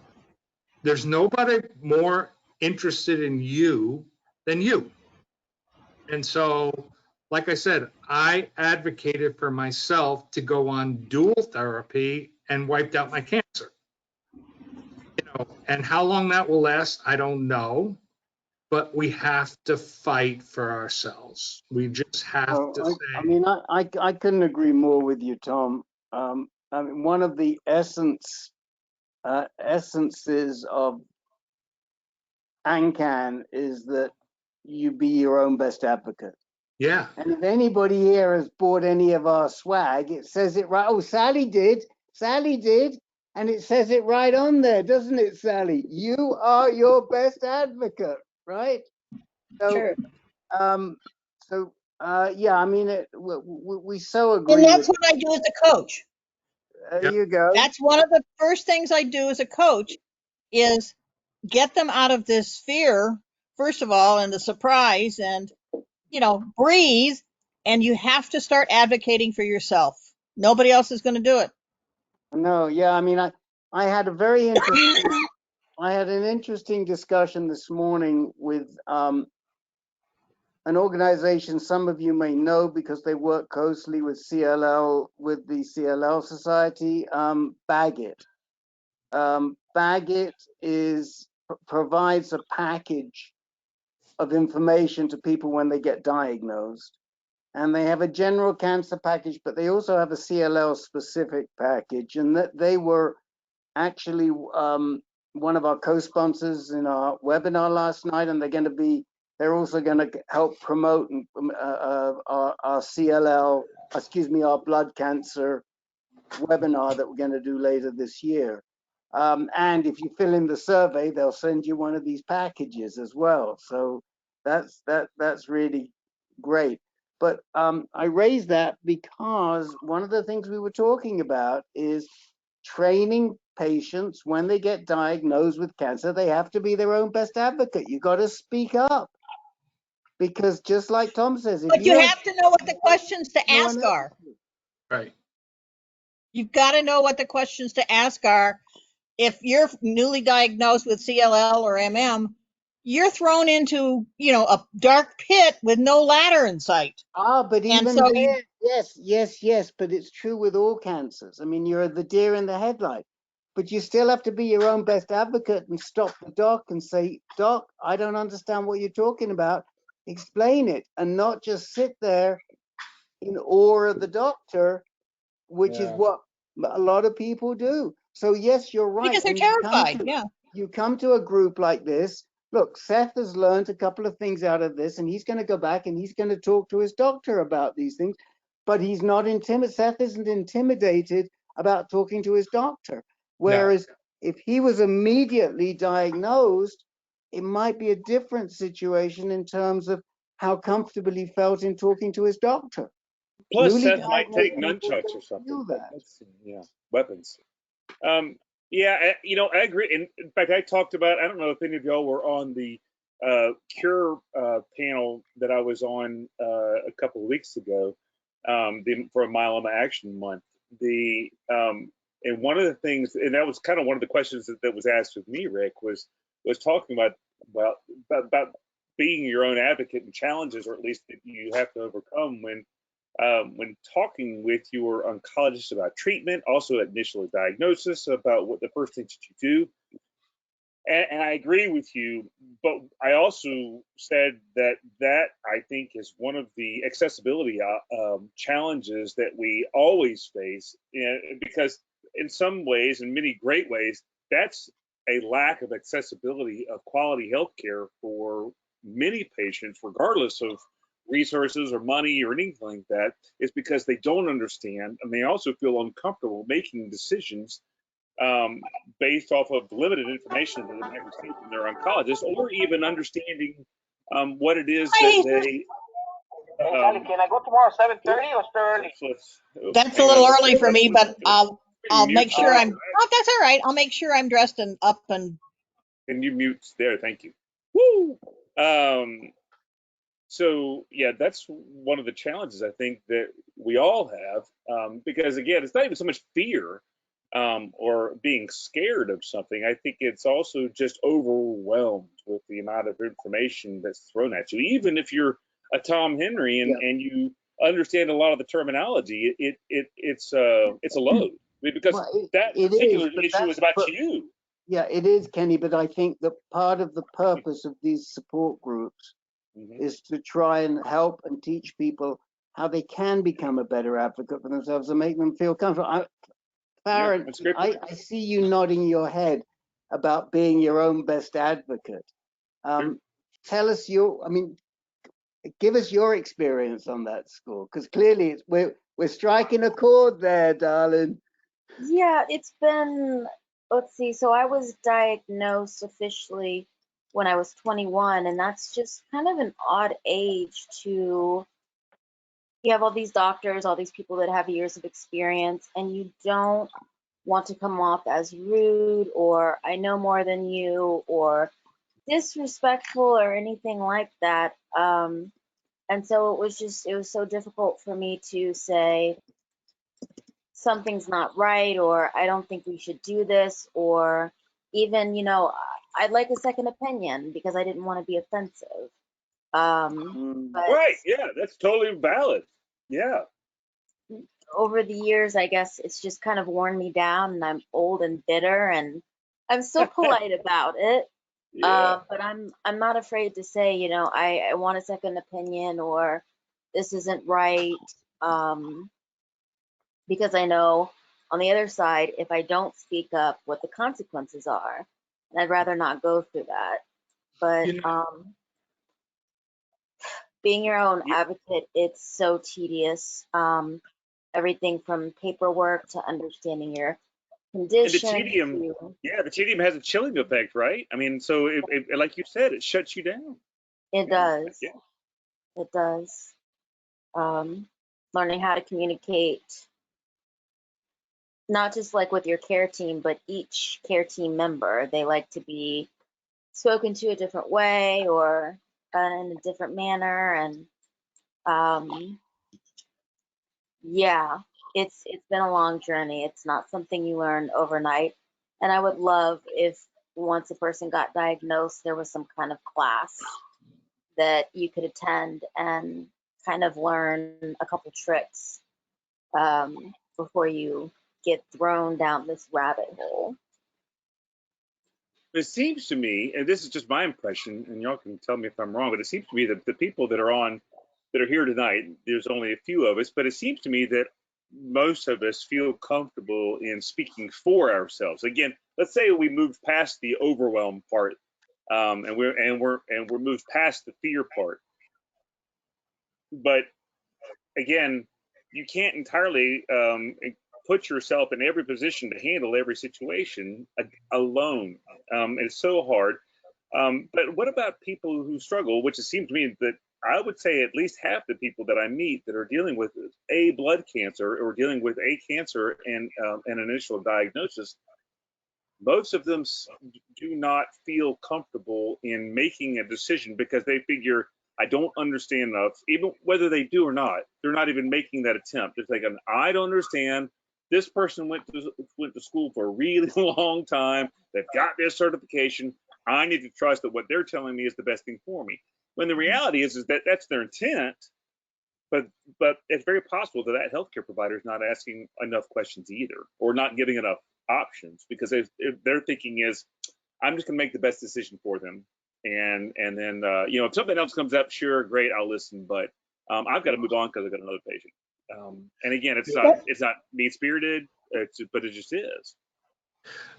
there's nobody more interested in you than you. And so, like I said, I advocated for myself to go on dual therapy and wiped out my cancer. And how long that will last, I don't know. But we have to fight for ourselves. We just have to say. I mean, I couldn't agree more with you, Tom. I mean, one of the essences of ANCAN is that you be your own best advocate. Yeah. And if anybody here has bought any of our swag, it says it right. Oh, Sally did. And it says it right on there, doesn't it, Sally? You are your best advocate, right? So, Sure. yeah, I mean, we so agree. And that's what I do as a coach. There you go. That's one of the first things I do as a coach is get them out of this fear, first of all, and the surprise, and, breathe. And you have to start advocating for yourself. Nobody else is going to do it. No, yeah, I mean, I had a very interesting, I had an interesting discussion this morning with an organization some of you may know because they work closely with the CLL Society, Bagot. Bagot provides a package of information to people when they get diagnosed. And they have a general cancer package, but they also have a CLL specific package. And that they were actually one of our co-sponsors in our webinar last night, and they're also going to help promote our CLL, our blood cancer webinar that we're going to do later this year. And if you fill in the survey, they'll send you one of these packages as well. So that's really great. But I raised that because one of the things we were talking about is training patients when they get diagnosed with cancer. They have to be their own best advocate. You got to speak up, because just like Tom says, But you have to know what the questions to ask are. Right. You've got to know what the questions to ask are. If you're newly diagnosed with CLL or you're thrown into, a dark pit with no ladder in sight. But even there, yes, but it's true with all cancers. I mean, you're the deer in the headlight, but you still have to be your own best advocate and stop the doc and say, Doc, I don't understand what you're talking about. Explain it, and not just sit there in awe of the doctor, which is what a lot of people do. So yes, you're right. Because they're terrified, You come to a group like this. Look, Seth has learned a couple of things out of this, and he's going to go back and he's going to talk to his doctor about these things. but he's not intimidated. Seth isn't intimidated about talking to his doctor. Whereas if he was immediately diagnosed, it might be a different situation in terms of how comfortable he felt in talking to his doctor. Plus, Newly Seth might diagnosed take people nunchucks or don't something. feel that. Yeah, weapons. Yeah, I agree. In fact, I talked about, I don't know if any of y'all were on the cure panel that I was on a couple of weeks ago for Myeloma Action Month. And one of the things, and that was kind of one of the questions that was asked of me, Rick, was talking about being your own advocate and challenges, or at least that you have to overcome when talking with your oncologist about treatment, also initial diagnosis, about what the first things that you do. And I agree with you, but I also said that I think is one of the accessibility challenges that we always face, because in some ways, in many great ways, that's a lack of accessibility of quality health care for many patients, regardless of resources or money or anything like that, is because they don't understand, and they also feel uncomfortable making decisions based off of limited information that they might receive from their oncologist, or even understanding what it is that they. Can I go tomorrow 7:30 or still early? That's a little early for me, but I'll Mute make sure there. oh, that's all right. I'll make sure I'm dressed and up and. Can you mute there? Thank you. Woo! So yeah, that's one of the challenges I think that we all have, because again, it's not even so much fear or being scared of something. I think it's also just overwhelmed with the amount of information that's thrown at you. Even if you're a Tom Henry and you understand a lot of the terminology, it's a load. I mean, because that particular issue is about you. Yeah, it is, Kenny, but I think that part of the purpose of these support groups is to try and help and teach people how they can become a better advocate for themselves and make them feel comfortable. Farron, I see you nodding your head about being your own best advocate. Tell us give us your experience on that score, because clearly we're striking a chord there, darling. Yeah, it's been, let's see, so I was diagnosed officially when I was 21, and that's just kind of an odd age to, you have all these doctors, all these people that have years of experience, and you don't want to come off as rude or I know more than you or disrespectful or anything like that. And so it was so difficult for me to say something's not right, or I don't think we should do this, or even, I'd like a second opinion because I didn't want to be offensive. But right, yeah, that's totally valid. Yeah. Over the years, I guess it's just kind of worn me down, and I'm old and bitter, and I'm still polite about it. Yeah. But I'm not afraid to say, I want a second opinion, or this isn't right. Because I know on the other side, if I don't speak up, what the consequences are. And I'd rather not go through that. But being your own advocate, it's so tedious. Everything from paperwork to understanding your condition. And the tedium has a chilling effect, right? I mean, so like you said, it shuts you down. It does. Yeah. It does. Learning how to communicate, not just like with your care team, but each care team member. They like to be spoken to a different way or in a different manner. And yeah, it's been a long journey. It's not something you learn overnight. And I would love if once a person got diagnosed, there was some kind of class that you could attend and kind of learn a couple tricks before you get thrown down this rabbit hole. It seems to me, and this is just my impression, and y'all can tell me if I'm wrong, but it seems to me that the people that are here tonight, there's only a few of us, but it seems to me that most of us feel comfortable in speaking for ourselves. Again, let's say we moved past the overwhelm part, and we're moved past the fear part. But again, you can't entirely put yourself in every position to handle every situation alone. It's so hard. But what about people who struggle, which it seems to me that I would say at least half the people that I meet that are dealing with a blood cancer or dealing with a cancer and an initial diagnosis, most of them do not feel comfortable in making a decision because they figure, I don't understand enough. Even whether they do or not, they're not even making that attempt. They're thinking, I don't understand. This person went to school for a really long time. They've got this certification. I need to trust that what they're telling me is the best thing for me. When the reality is that that's their intent, but it's very possible that that healthcare provider is not asking enough questions either, or not giving enough options, because their thinking is, I'm just going to make the best decision for them, and then if something else comes up, sure, great, I'll listen, but I've got to move on because I've got another patient. And again, it's not mean spirited, but it just is.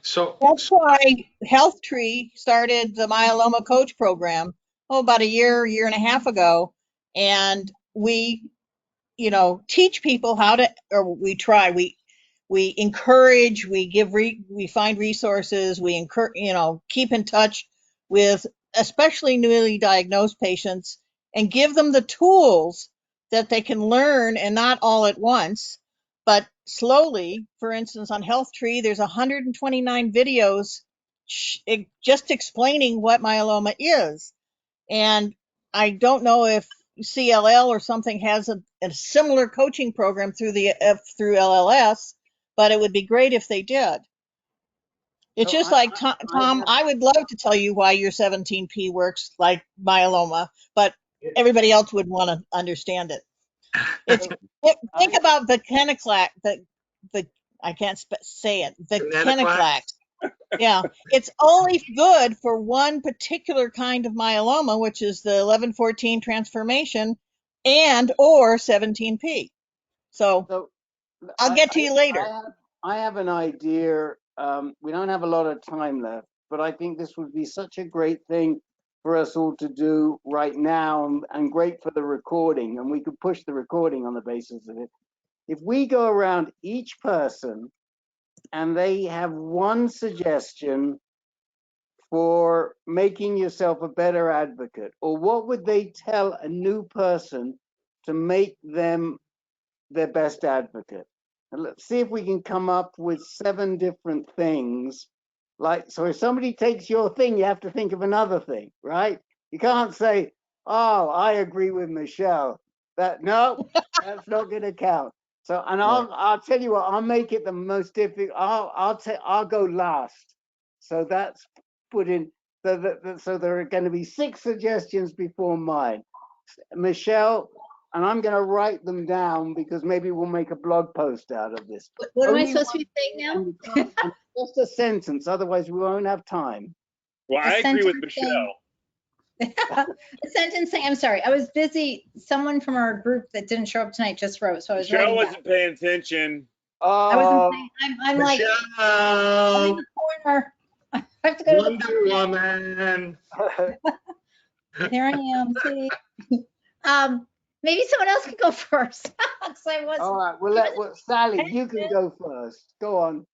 So That's why Health Tree started the myeloma coach program, about a year and a half ago. And we, teach people how to, or we try, we encourage, we find resources, we encourage, keep in touch with especially newly diagnosed patients and give them the tools that they can learn, and not all at once, but slowly. For instance, on Health Tree, there's 129 videos just explaining what myeloma is. And I don't know if CLL or something has a similar coaching program through LLS, but it would be great if they did. It's So just like Tom, I would love to tell you why your 17P works like myeloma, but everybody else would want to understand it. Think about the Kenaclac, I can't say it, the Kenaclac. Yeah, it's only good for one particular kind of myeloma, which is the 11-14 transformation and or 17P. So I'll get to you later. I have an idea. We don't have a lot of time left, but I think this would be such a great thing for us all to do right now, and great for the recording, and we could push the recording on the basis of it. If we go around each person and they have one suggestion for making yourself a better advocate, or what would they tell a new person to make them their best advocate? And let's see if we can come up with 7 different things. So if somebody takes your thing, you have to think of another thing, right? You can't say, oh, I agree with Michelle. No, that's not going to count. So, and I'll tell you what, I'll make it the most difficult. I'll go last. So that's put in. So there are going to be 6 suggestions before mine. Michelle, and I'm going to write them down because maybe we'll make a blog post out of this. What am I supposed to be saying now? Just a sentence, otherwise we won't have time. Well, I agree with Michelle. A sentence saying, I'm sorry, I was busy. Someone from our group that didn't show up tonight just wrote, so I was Michelle writing wasn't paying attention. I wasn't saying, I'm like, I'm in Michelle, the corner. I have to go to the Wonder Woman. There I am. See? Maybe someone else could go first. 'Cause I wasn't. All right, well, Sally, you can go first. Go on.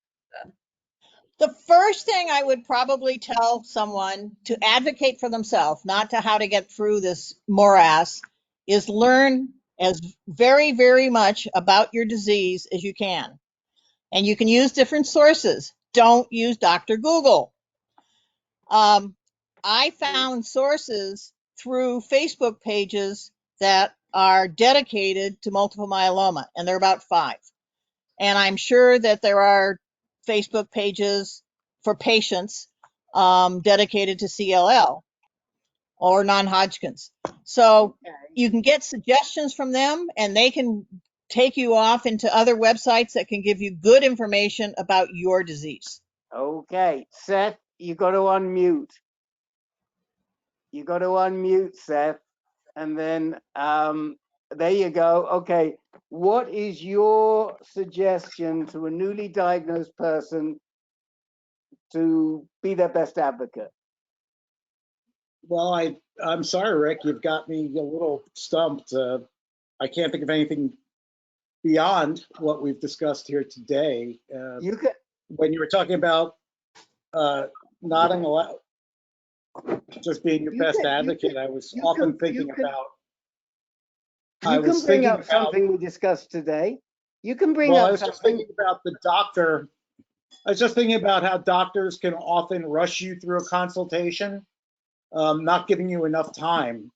The first thing I would probably tell someone to advocate for themselves, not to how to get through this morass, is learn as very, very much about your disease as you can. And you can use different sources. Don't use Dr. Google. I found sources through Facebook pages that are dedicated to multiple myeloma, and there are about 5. And I'm sure that there are Facebook pages for patients dedicated to CLL or non-Hodgkin's. So you can get suggestions from them, and they can take you off into other websites that can give you good information about your disease. Okay, Seth, you got to unmute. You got to unmute, Seth. And then there you go. Okay, what is your suggestion to a newly diagnosed person to be their best advocate? Well, I'm sorry, Rick, you've got me a little stumped. I can't think of anything beyond what we've discussed here today. You can, When you were talking about nodding aloud, just being your You best can- you advocate, can- I was you often can- thinking you can- about. you I can was bring thinking up about. something we discussed today. You can bring Well, I up was just something. thinking about the doctor. I was just thinking about how doctors can often rush you through a consultation, not giving you enough time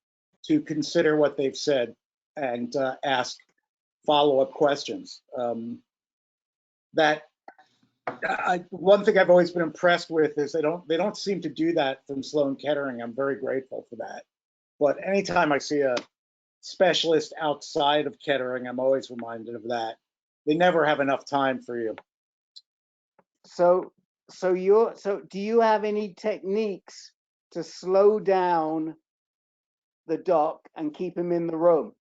to consider what they've said and ask follow-up questions. One thing I've always been impressed with is they don't seem to do that from Sloan Kettering. I'm very grateful for that. But anytime I see a specialist outside of Kettering, I'm always reminded of that. They never have enough time for you. So do you have any techniques to slow down the doc and keep him in the room?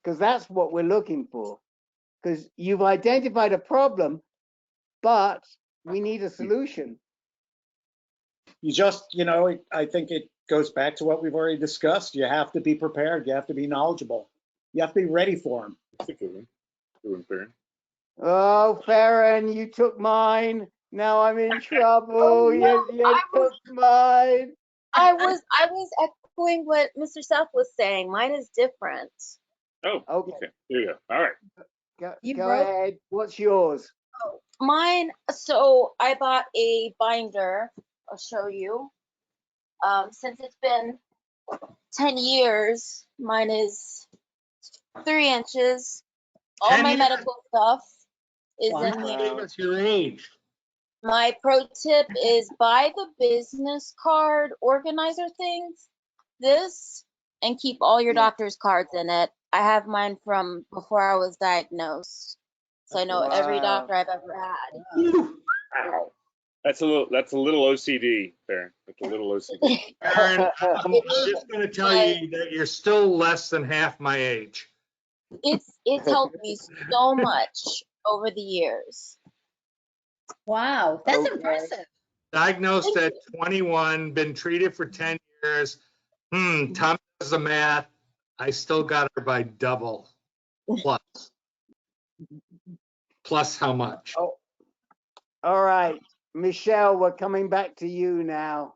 Because that's what we're looking for. Because you've identified a problem, but we need a solution. I think it goes back to what we've already discussed. You have to be prepared. You have to be knowledgeable. You have to be ready for them. That's a good one. Good one, Farron. Oh, Farron, you took mine. Now I'm in trouble. Oh, no, You took mine. I was echoing what Mr. South was saying. Mine is different. Oh, Okay. okay. There you go. All right. You Go wrote- ahead. What's yours? Mine, so I bought a binder. I'll show you. Since it's been 10 years, mine is 3 inches. All 10 my years? medical stuff is Wow. in You here. gave us your age. My pro tip is buy the business card organizer things, this, and keep all your Yeah. doctor's cards in it. I have mine from before I was diagnosed. So I know every Wow. doctor I've ever had. Wow. That's a little OCD, Farron. That's a little OCD. Aaron, I'm just going to tell you that you're still less than half my age. It's helped me so much over the years. Wow, that's Okay. impressive. Diagnosed Thank at 21, been treated for 10 years. Tom does the math. I still got her by double plus. Plus how much? Oh, all right, Michelle, we're coming back to you now.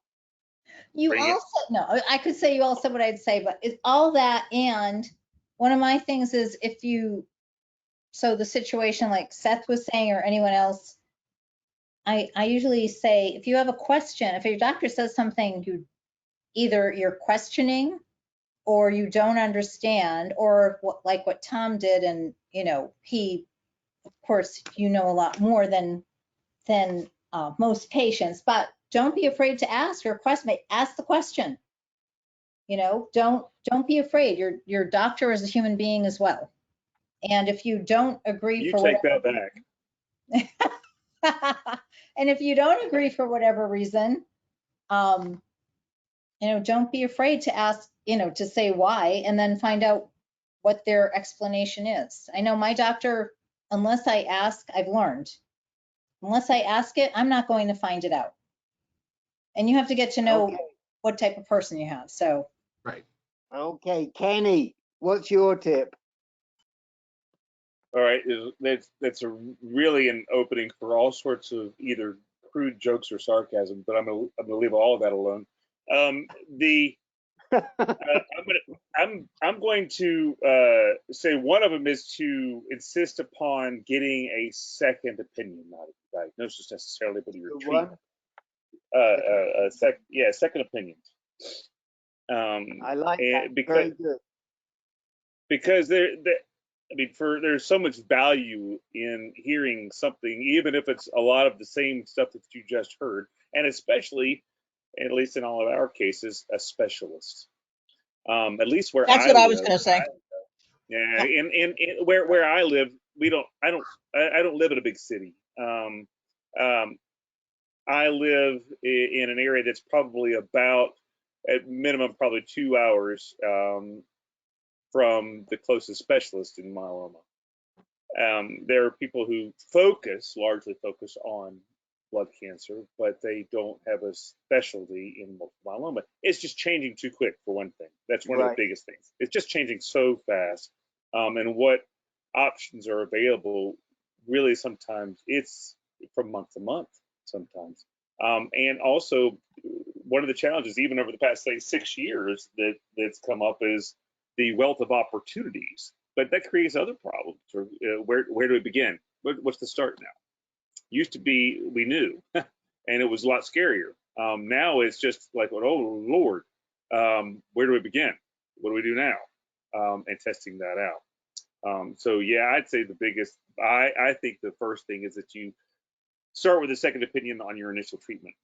You Bring it. also, no, I could say you all said what I'd say, but it's all that. And one of my things is so the situation like Seth was saying or anyone else, I usually say, if you have a question, if your doctor says something either you're questioning or you don't understand, or like what Tom did, and he, of course, a lot more than most patients, but don't be afraid to ask your question. Ask the question. Don't be afraid. Your doctor is a human being as well. And if you don't agree You for take whatever that back. and if you don't agree for whatever reason, don't be afraid to ask, to say why, and then find out what their explanation is. I know my doctor, unless I ask, I've learned, unless I ask it, I'm not going to find it out. And you have to get to know Okay. what type of person you have. So, Right. Okay, Kenny, what's your tip? All right. That's really an opening for all sorts of either crude jokes or sarcasm, but I'm gonna leave all of that alone. I'm going to say one of them is to insist upon getting a second opinion, not a diagnosis necessarily, but your Good treatment. one. Second opinion. I like that. Because Very good. there's so much value in hearing something, even if it's a lot of the same stuff that you just heard, and especially, at least in all of our cases, a specialist. At least where That's I what I live, was going to say. yeah, in where I live, I don't live in a big city. I live in an area that's probably about, at minimum, probably 2 hours from the closest specialist in myeloma. There are people who largely focus on blood cancer, but they don't have a specialty in multiple myeloma. It's just changing too quick, for one thing. That's one of the Right. biggest things. It's just changing so fast. And what options are available, really sometimes it's from month to month sometimes. And also one of the challenges, even over the past, say, 6 years that's come up is the wealth of opportunities, but that creates other problems. Or where do we begin? What's the start now? Used to be, we knew, and it was a lot scarier. Now it's just like, oh Lord, where do we begin? What do we do now? And testing that out. So yeah, I'd say the biggest, I think the first thing is that you start with a second opinion on your initial treatment.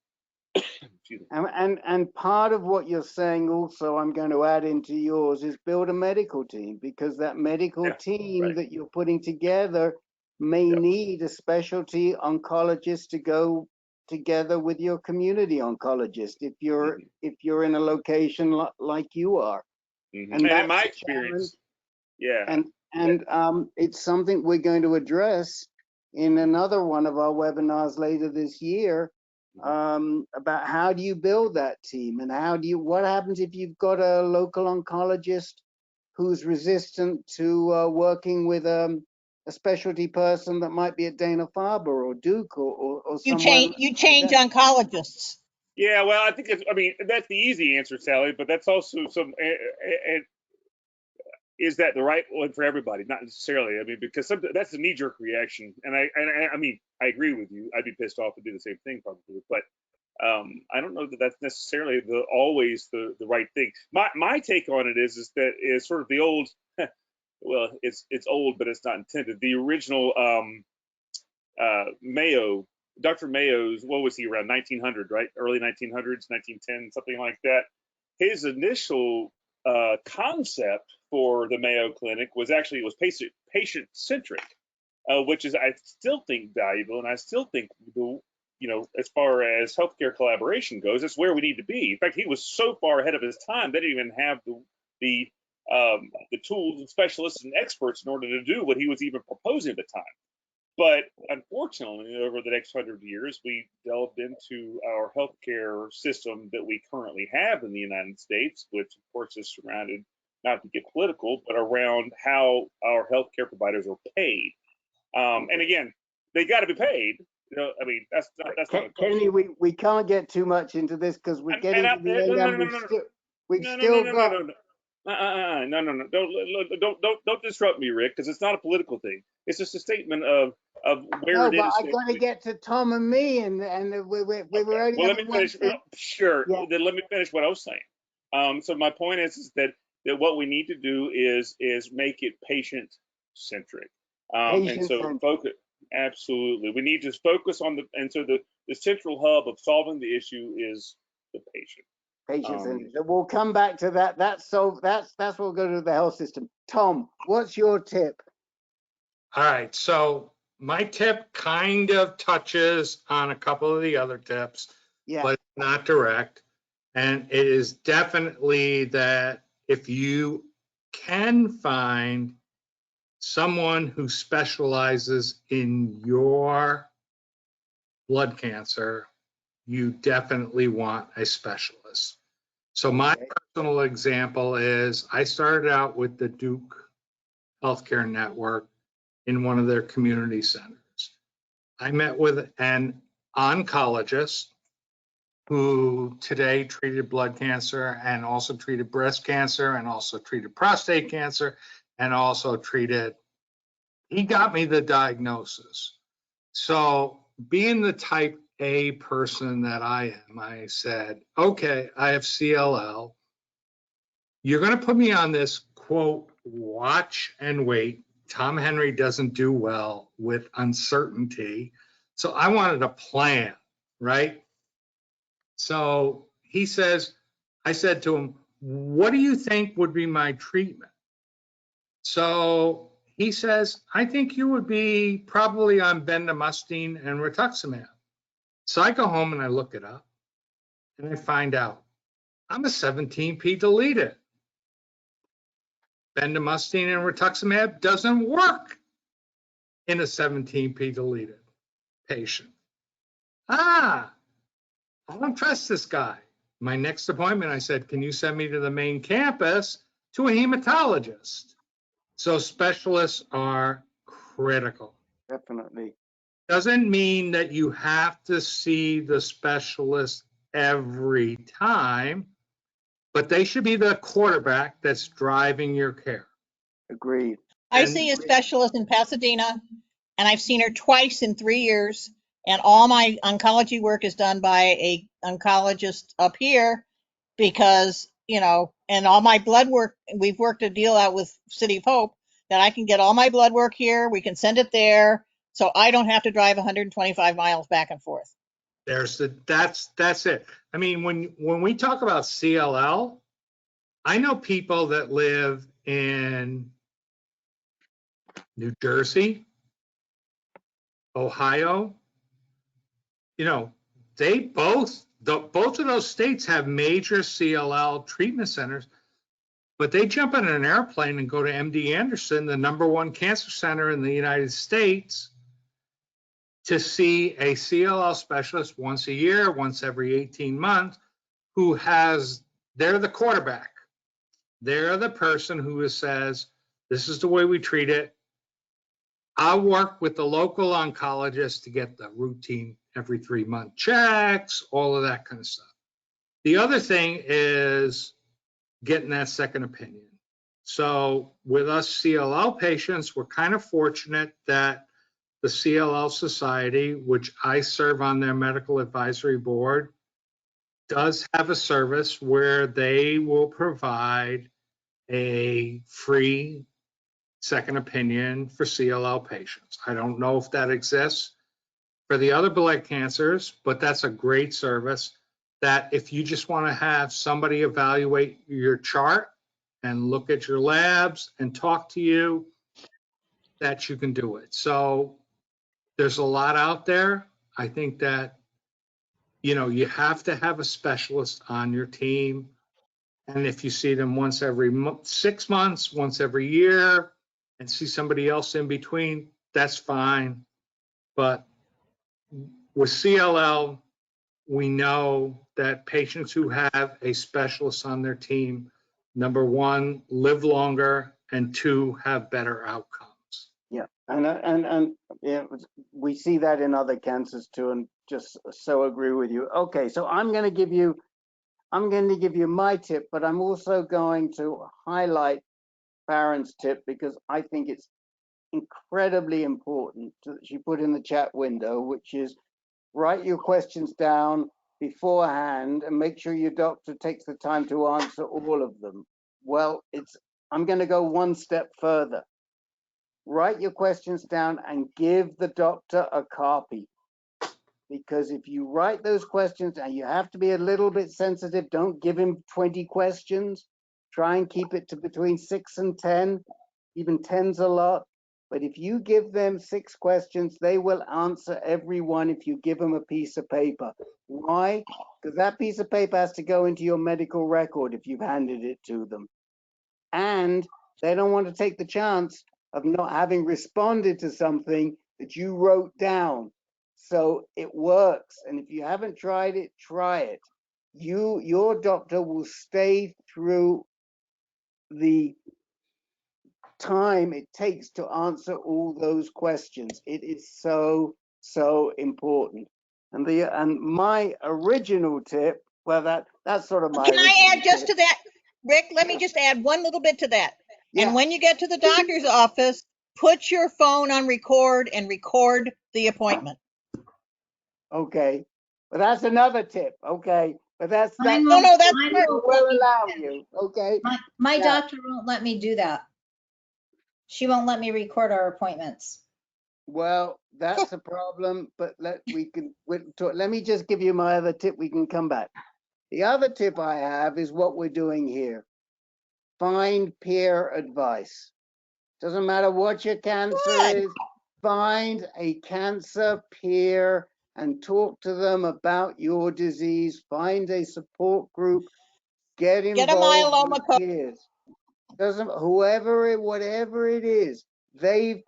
And part of what you're saying also, I'm going to add into yours, is build a medical team, because that medical team that you're putting together may need a specialty oncologist to go together with your community oncologist if you're in a location like you are. And in my experience, and it's something we're going to address in another one of our webinars later this year, about how do you build that team, and what happens if you've got a local oncologist who's resistant to working with a specialty person that might be at Dana-Farber or Duke or You somewhere. change oncologists. Yeah, well, I think that's the easy answer, Sally, but that's also is that the right one for everybody? Not necessarily. I mean, because that's a knee-jerk reaction, and I mean, I agree with you. I'd be pissed off to do the same thing probably, but I don't know that that's necessarily always the right thing. My take on it is that is sort of the old, well, it's old, but it's not intended. The original Mayo, Dr. Mayo's, what was he, around 1900, right? Early 1900s, 1910, something like that. His initial concept for the Mayo Clinic was patient-centric, which is, I still think, valuable, and I still think, as far as healthcare collaboration goes, that's where we need to be. In fact, he was so far ahead of his time, they didn't even have the tools and specialists and experts in order to do what he was even proposing at the time. But unfortunately, over the next 100 years, we delved into our healthcare system that we currently have in the United States, which of course is surrounded, not to get political, but around how our healthcare providers are paid. And again, they got to be paid. I mean, that's not Kenny, we can't get too much into this because we're getting to the end, and we've still got. No. Don't disrupt me, Rick, because it's not a political thing. It's just a statement of where it is. No, but I got to get to Tom and me, and we were already. Well, let me finish. Sure. Yeah. Then let me finish what I was saying. So my point is that what we need to do is make it patient centric. And so focus. Absolutely, we need to focus on the central hub of solving the issue is the patient. Patients, and we'll come back to that. That's what we'll go to the health system. Tom, what's your tip? All right, so my tip kind of touches on a couple of the other tips, but not direct. And it is definitely that if you can find someone who specializes in your blood cancer, you definitely want a specialist. So my personal example is I started out with the Duke Healthcare Network in one of their community centers. I met with an oncologist who today treated blood cancer and also treated breast cancer and also treated prostate cancer and also treated, he got me the diagnosis. So being the type A person that I am, I said, okay, I have CLL. You're going to put me on this, quote, watch and wait. Tom Henry doesn't do well with uncertainty. So I wanted a plan, right? So he says, I said to him, what do you think would be my treatment? So he says, I think you would be probably on bendamustine and rituximab. So I go home and I look it up and I find out I'm a 17p deleted. Bendamustine and rituximab doesn't work in a 17p deleted patient. I don't trust this guy. My next appointment, I said, can you send me to the main campus to a hematologist? So specialists are critical. Definitely. Doesn't mean that you have to see the specialist every time, but they should be the quarterback that's driving your care. Agreed. I And- see a specialist in Pasadena, and I've seen her twice in 3 years. And all my oncology work is done by a oncologist up here because, you know, and all my blood work, we've worked a deal out with City of Hope that I can get all my blood work here. We can send it there. So I don't have to drive 125 miles back and forth. That's it. I mean, when we talk about CLL, I know people that live in New Jersey, Ohio. You know, they both of those states have major CLL treatment centers, but they jump on an airplane and go to MD Anderson, the #1 cancer center in the United States, to see a CLL specialist once a year, once every 18 months, they're the quarterback. They're the person who says, this is the way we treat it. I'll work with the local oncologist to get the routine every 3-month checks, all of that kind of stuff. The other thing is getting that second opinion. So with us CLL patients, we're kind of fortunate that the CLL Society, which I serve on their medical advisory board, does have a service where they will provide a free second opinion for CLL patients. I don't know if that exists for the other blood cancers, but that's a great service that if you just want to have somebody evaluate your chart and look at your labs and talk to you, that you can do it. So there's a lot out there. I think that, you know, you have to have a specialist on your team. And if you see them once every 6 months, once every year, and see somebody else in between, that's fine. But with CLL, we know that patients who have a specialist on their team, #1, live longer, and 2, have better outcomes. Yeah, and yeah, we see that in other cancers too, and just so agree with you. Okay, so I'm going to give you my tip, but I'm also going to highlight Farron's tip because I think it's incredibly important that she put in the chat window, which is write your questions down beforehand and make sure your doctor takes the time to answer all of them. Well, I'm going to go one step further. Write your questions down and give the doctor a copy. Because if you write those questions, and you have to be a little bit sensitive, don't give him 20 questions. Try and keep it to between 6 and 10. Even 10's a lot. But if you give them 6 questions, they will answer every one if you give them a piece of paper. Why? Because that piece of paper has to go into your medical record if you've handed it to them. And they don't want to take the chance of not having responded to something that you wrote down. So it works. And if you haven't tried it, try it. Your doctor will stay through the time it takes to answer all those questions. It is so important. And my original tip, well, that's sort of my. Can I add just to that, Rick? Let me just add one little bit to that. Yeah. And when you get to the doctor's office, put your phone on record and record the appointment. Okay, but that's another tip. Okay, but that's Mine that. won't- No, that's mine part- won't Will let me allow do that. you. Okay. My Yeah. doctor won't let me do that. She won't let me record our appointments. Well, that's a problem, but let me just give you my other tip. We can come back. The other tip I have is what we're doing here. Find peer advice. Doesn't matter what your cancer Good. is, find a cancer peer and talk to them about your disease. Find a support group. Get a involved myeloma with coach. peers. Whatever it is, they've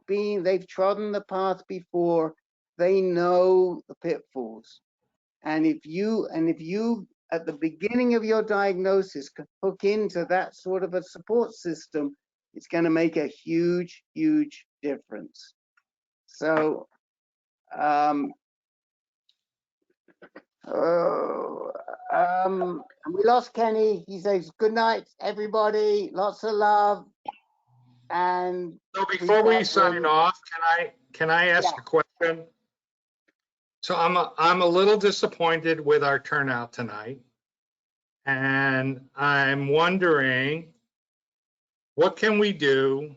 trodden the path before. They know the pitfalls. And if you at the beginning of your diagnosis can hook into that sort of a support system, It's going to make a huge, huge difference. So, we lost Kenny. He says, good night, everybody. Lots of love. And So before we sign off, can I ask Yeah. a question? So I'm a little disappointed with our turnout tonight. And I'm wondering, what can we do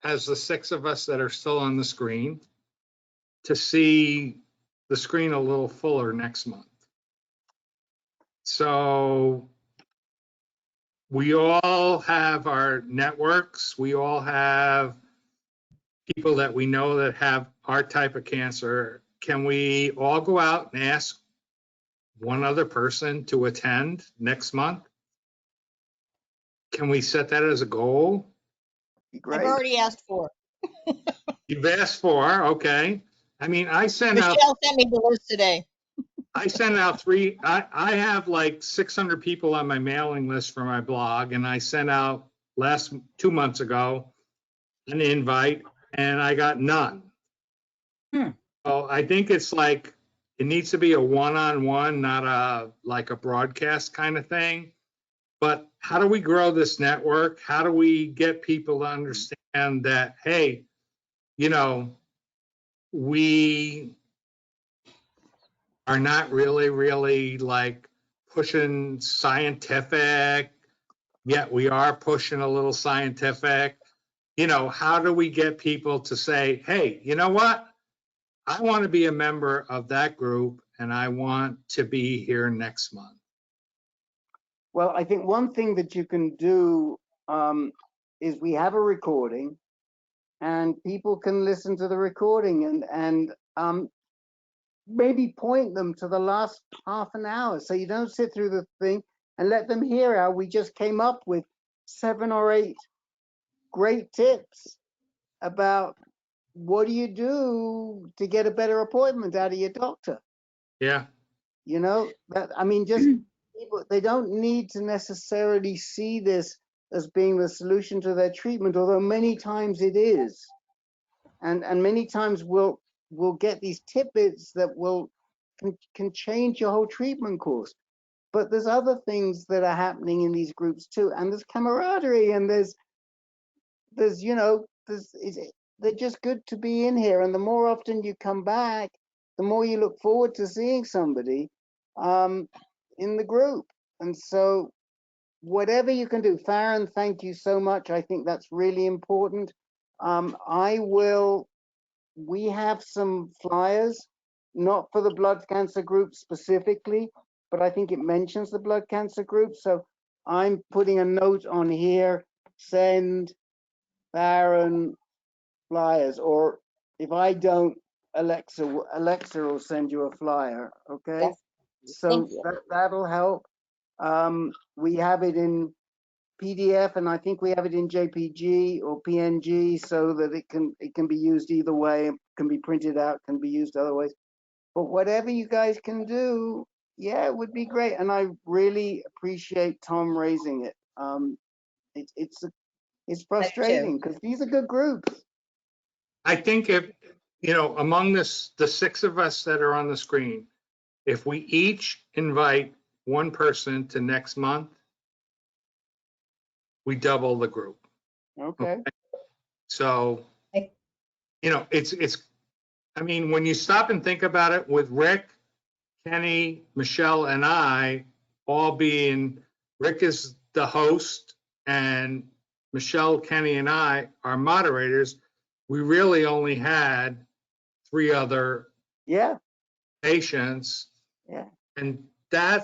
as the 6 of us that are still on the screen to see the screen a little fuller next month? So we all have our networks. We all have people that we know that have our type of cancer. Can we all go out and ask one other person to attend next month? Can we set that as a goal? I've Great. already asked for it. You've asked for, okay. I mean, I sent out Michelle sent me the list today. 3, I have like 600 people on my mailing list for my blog, and I sent out 2 months ago an invite, and I got none. So I think it's like, it needs to be a one-on-one, not like a broadcast kind of thing. But how do we grow this network? How do we get people to understand that, hey, you know, we are not really like pushing scientific, yet we are pushing a little scientific. You know, how do we get people to say, hey, you know what? I want to be a member of that group and I want to be here next month. Well, I think one thing that you can do is we have a recording, and people can listen to the recording and maybe point them to the last half an hour, so you don't sit through the thing, and let them hear how we just came up with 7 or 8 great tips about what do you do to get a better appointment out of your doctor. Yeah. You know, that, I mean, just people, they don't need to necessarily see this as being the solution to their treatment, although many times it is. And many times we'll get these tidbits that can change your whole treatment course. But there's other things that are happening in these groups too, and there's camaraderie, and there's you know, they're just good to be in here. And the more often you come back, the more you look forward to seeing somebody in the group. And so whatever you can do, Farron, thank you so much. I think that's really important. We have some flyers, not for the blood cancer group specifically, but I think it mentions the blood cancer group. So I'm putting a note on here, send Farron flyers, or if I don't, Alexa will send you a flyer, okay? Yes. So Thank you. that'll help. We have it in PDF, and I think we have it in JPG or PNG, so that it can be used either way. It can be printed out, can be used other ways. But whatever you guys can do, yeah, it would be great. And I really appreciate Tom raising it. It's frustrating because these are good groups. I think if, you know, among the 6 of us that are on the screen, if we each invite one person to next month, we double the group. Okay. So, you know, I mean, when you stop and think about it, with Rick, Kenny, Michelle, and I all being, Rick is the host and Michelle, Kenny, and I are moderators, we really only had 3 other patients. Yeah. And there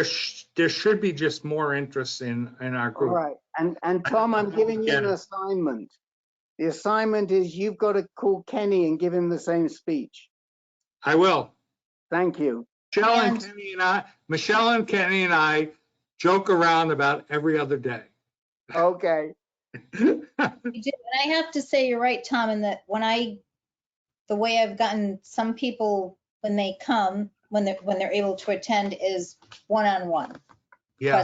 should be just more interest in our group. All right. And Tom, I'm giving you an assignment. The assignment is you've got to call Kenny and give him the same speech. I will. Thank you. Michelle and Kenny and I joke around about every other day. Okay. And I have to say, you're right, Tom, in that the way I've gotten some people when they come, when they're able to attend, is one-on-one. Yeah.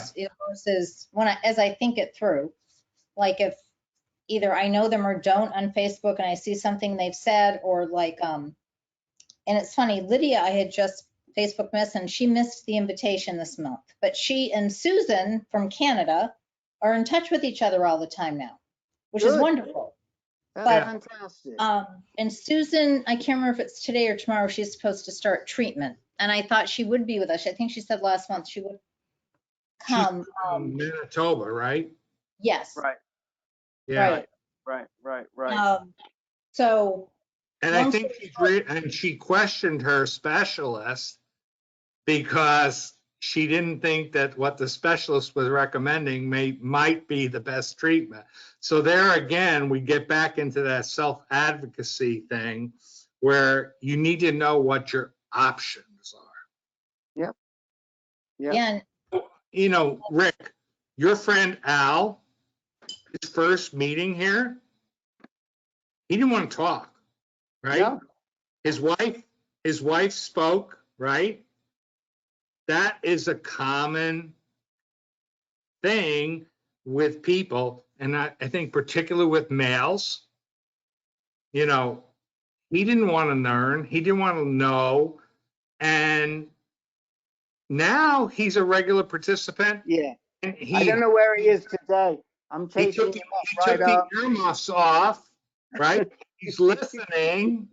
versus as I think it through, like if either I know them or don't on Facebook and I see something they've said, or like, and it's funny, Lydia, I had just Facebook messaged, and she missed the invitation this month, but she and Susan from Canada are in touch with each other all the time now, which is Good. wonderful. That's But, fantastic. And Susan, I can't remember if it's today or tomorrow, she's supposed to start treatment. And I thought she would be with us. I think she said last month she would She's come. from Manitoba, right? Yes. Right, Yeah. right. So, And I think she questioned her specialist because she didn't think that what the specialist was recommending might be the best treatment. So there again, we get back into that self-advocacy thing where you need to know what your options are. Yep. yeah, You know, Rick, your friend Al, his first meeting here, he didn't want to talk, right? Yeah. His wife spoke, right? That is a common thing with people, and I think particularly with males. You know, he didn't want to learn, he didn't want to know, and now he's a regular participant. Yeah. And I don't know where he is today. I'm he taking took, him he up took right the up. earmuffs off, right? He's listening,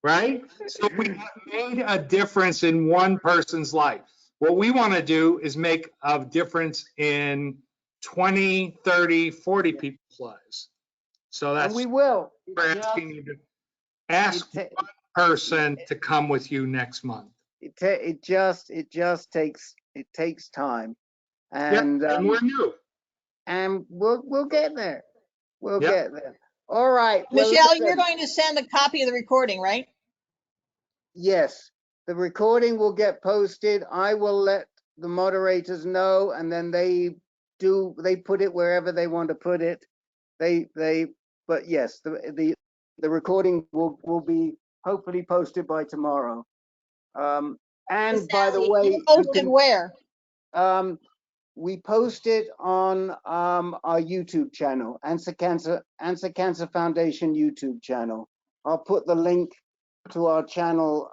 right? So we have made a difference in one person's life. What we want to do is make a difference in 20, 30, 40 people's lives. So And that's we will. we're asking you to ask one person to come with you next month. It just takes time, and And we're new. and we'll get there. We'll Yep. get there. All right. Well, Michelle, listen. you're going to send a copy of the recording, right? Yes, the recording will get posted. I will let the moderators know, and then they put it wherever they want to put it. But yes, the recording will be hopefully posted by tomorrow. And by the way, you Posted can, where? we post it on our YouTube channel, Answer Cancer Foundation YouTube channel. I'll put the link to our channel.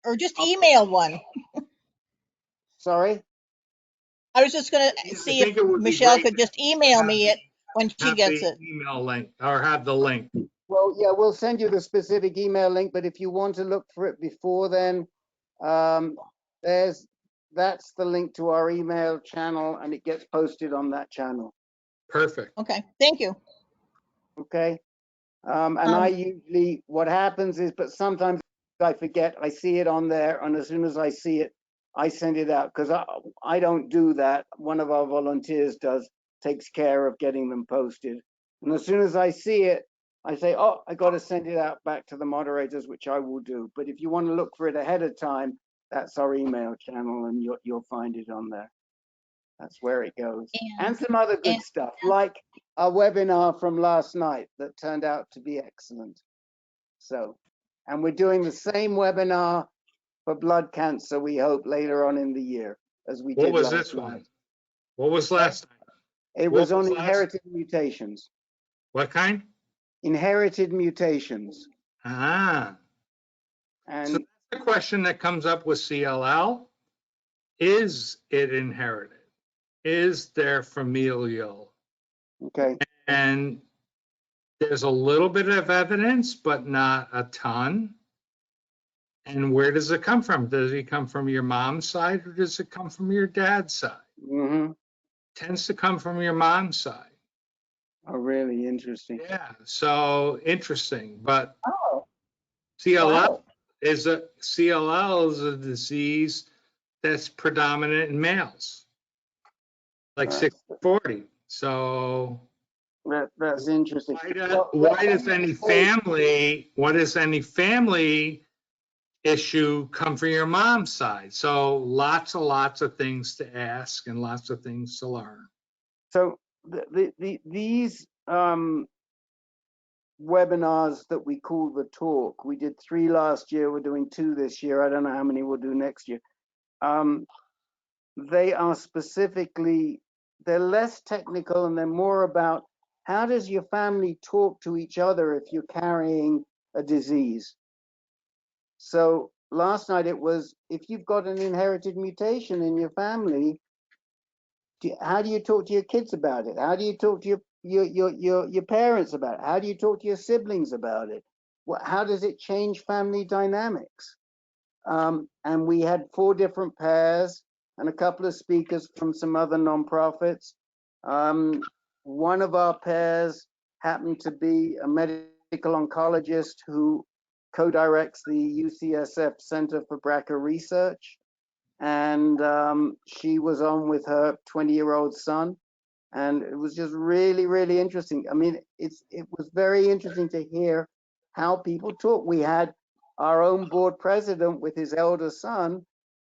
Or just email one. Sorry? I was just going Yeah, to I see think if it would be Michelle great could just email me it when she have gets the it. email link or have the link. Well, yeah, we'll send you the specific email link, but if you want to look for it before then, that's the link to our email channel, and it gets posted on that channel. Perfect. Okay, thank you. Okay. And I usually, what happens is, but sometimes I forget, I see it on there, and as soon as I see it, I send it out, because I don't do that. One of our volunteers takes care of getting them posted. And as soon as I see it, I say, oh, I got to send it out back to the moderators, which I will do. But if you want to look for it ahead of time, that's our email channel, and you'll find it on there. That's where it goes. And some other good stuff, like our webinar from last night that turned out to be excellent. So, and we're doing the same webinar for blood cancer, we hope, later on in the year, as we did What was last this night. one? What was last time? It was on inherited mutations. What kind? Inherited mutations. Ah. And so that's the question that comes up with CLL. Is it inherited? Is there familial? okay. And there's a little bit of evidence, but not a ton. And where does it come from? Does it come from your mom's side, or does it come from your dad's side? Mm-hmm. Tends to come from your mom's side. Oh, really interesting. Yeah, so interesting. But Oh, CLL wow. is a disease that's predominant in males, like 60-40. So that's interesting. why does any family issue come from your mom's side? So lots of things to ask and lots of things to learn. So these webinars that we call the talk, we did 3 last year, we're doing 2 this year. I don't know how many we'll do next year. they are specifically, they're less technical and they're more about how does your family talk to each other if you're carrying a disease. So last night it was, if you've got an inherited mutation in your family, how do you talk to your kids about it? How do you talk to your parents about it? How do you talk to your siblings about it? How does it change family dynamics? And we had 4 different pairs and a couple of speakers from some other nonprofits. One of our pairs happened to be a medical oncologist who co-directs the UCSF Center for BRCA Research. And she was on with her 20-year-old son. And it was just really, really interesting. I mean, it was very interesting to hear how people talk. We had our own board president with his elder son.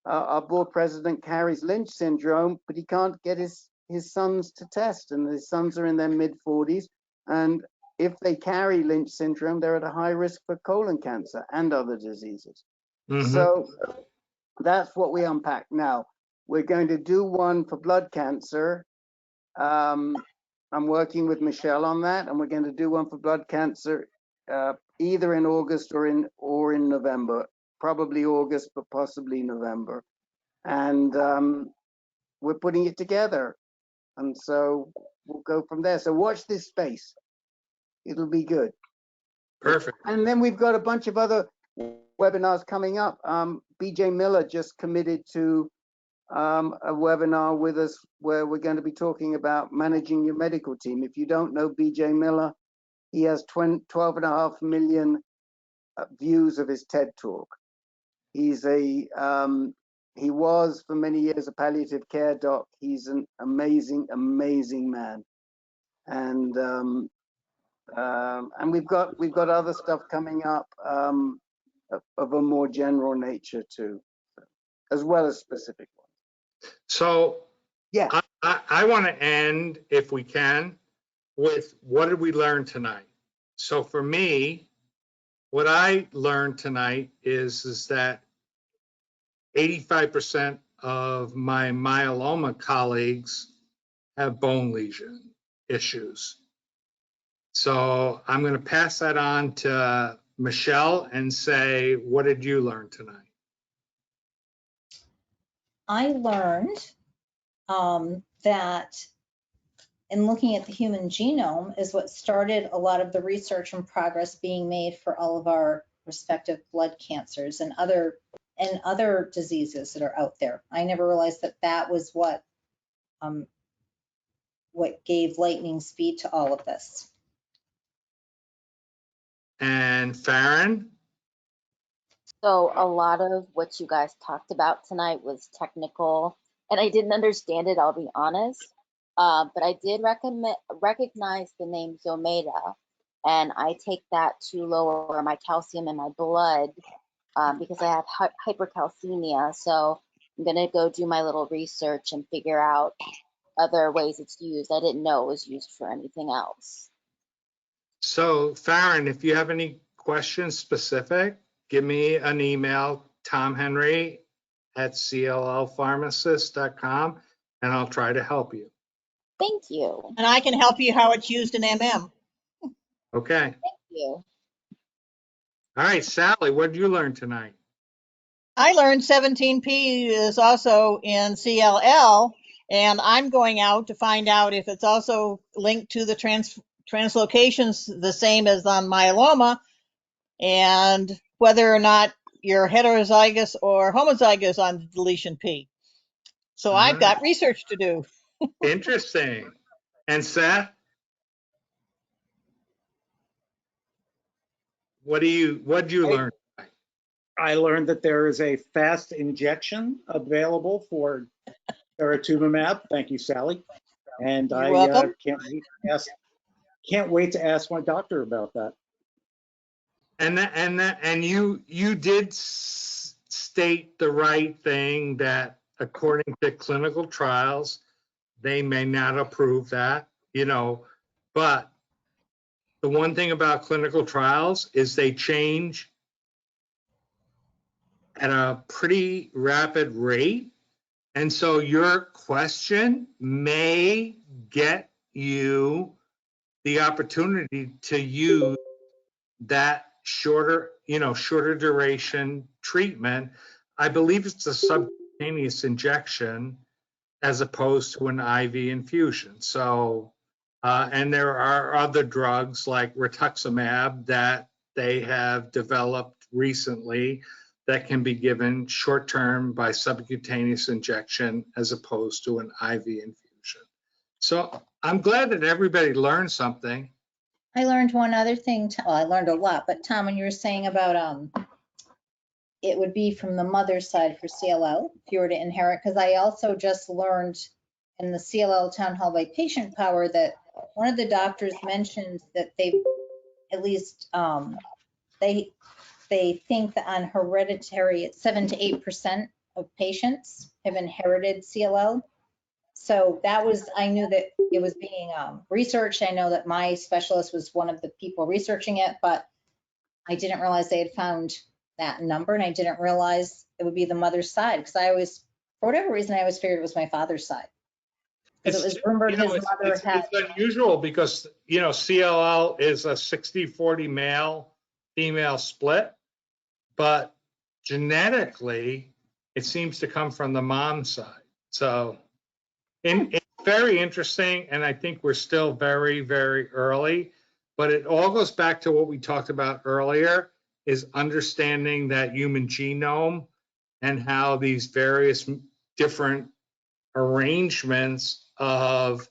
Our board president carries Lynch syndrome, but he can't get his sons to test, and his sons are in their mid-40s. And if they carry Lynch syndrome, they're at a high risk for colon cancer and other diseases. So that's what we unpack now. We're going to do one for blood cancer. I'm working with Michelle on that, and we're going to do one for blood cancer either in August or in November. Probably August, but possibly November. And we're putting it together. And so we'll go from there. So watch this space. It'll be good. Perfect. And then we've got a bunch of other webinars coming up. BJ Miller just committed to a webinar with us where we're going to be talking about managing your medical team. If you don't know BJ Miller, he has 12.5 million views of his TED Talk. He's he was for many years a palliative care doc. He's an amazing, amazing man. And we've got other stuff coming up of a more general nature too, as well as specific ones. So yeah, I want to end, if we can, with what did we learn tonight? So for me, what I learned tonight is that 85% of my myeloma colleagues have bone lesion issues. So I'm going to pass that on to Michelle and say, what did you learn tonight? I learned that in looking at the human genome is what started a lot of the research and progress being made for all of our respective blood cancers and other diseases that are out there. I never realized that that was what gave lightning speed to all of this. And Farron? So a lot of what you guys talked about tonight was technical, and I didn't understand it, I'll be honest. But I did recognize the name Zometa, and I take that to lower my calcium in my blood because I have hypercalcemia. So I'm gonna go do my little research and figure out other ways it's used. I didn't know it was used for anything else. So Farron, if you have any questions specific, give me an email, tomhenry@cllpharmacist.com, and I'll try to help you. Thank you. And I can help you how it's used in MM. Okay. Thank you. All right, Sally, what did you learn tonight? I learned 17P is also in CLL, and I'm going out to find out if it's also linked to the translocations the same as on myeloma, and whether or not you're heterozygous or homozygous on deletion P. So I've got research to do. Interesting. And Seth? What did you learn? I learned that there is a fast injection available for daratumumab. Thank you, Sally. And You're welcome. Can't wait to ask my doctor about that. And you did state the right thing, that according to clinical trials, they may not approve that, but the one thing about clinical trials is they change at a pretty rapid rate. And so your question may get you the opportunity to use that shorter duration treatment. I believe it's a subcutaneous injection as opposed to an IV infusion. So, and there are other drugs like rituximab that they have developed recently that can be given short-term by subcutaneous injection as opposed to an IV infusion. So I'm glad that everybody learned something. I learned one other thing. Well, I learned a lot, but Tom, when you were saying about it would be from the mother's side for CLL if you were to inherit, because I also just learned in the CLL town hall by Patient Power that one of the doctors mentioned that they at least they think that on hereditary, it's 7 to 8% of patients have inherited CLL. So that was, I knew that it was being researched. I know that my specialist was one of the people researching it, but I didn't realize they had found that number, and I didn't realize it would be the mother's side, because I always, for whatever reason, I always figured it was my father's side. Because it was rumored his mother had. It's unusual because, CLL is a 60-40 male-female split, but genetically, it seems to come from the mom's side. So it's very interesting, and I think we're still very, very early, but it all goes back to what we talked about earlier, is understanding that human genome and how these various different arrangements of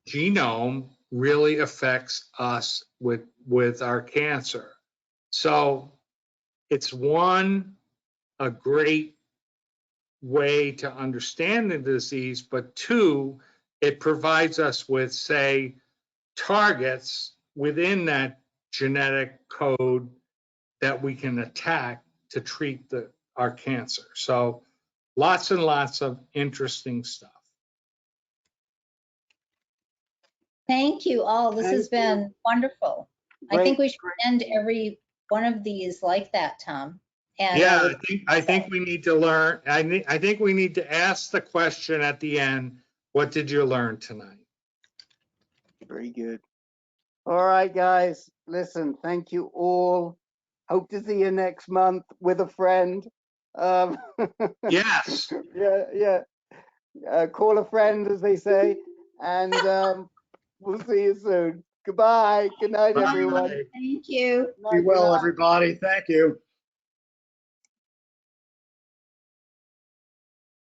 genome really affects us with our cancer. So it's a great way to understand the disease, but two, it provides us with, say, targets within that genetic code that we can attack to treat our cancer. So lots and lots of interesting stuff. Thank you all. This has been wonderful. I think we should end every one of these like that, Tom. And yeah, I think we need to learn. I think we need to ask the question at the end, what did you learn tonight? Very good. All right, guys. Listen, thank you all. Hope to see you next month with a friend. Yes. Yeah. Call a friend, as they say. And we'll see you soon. Goodbye. Good night, everyone. Thank you. Be well, everybody. Thank you.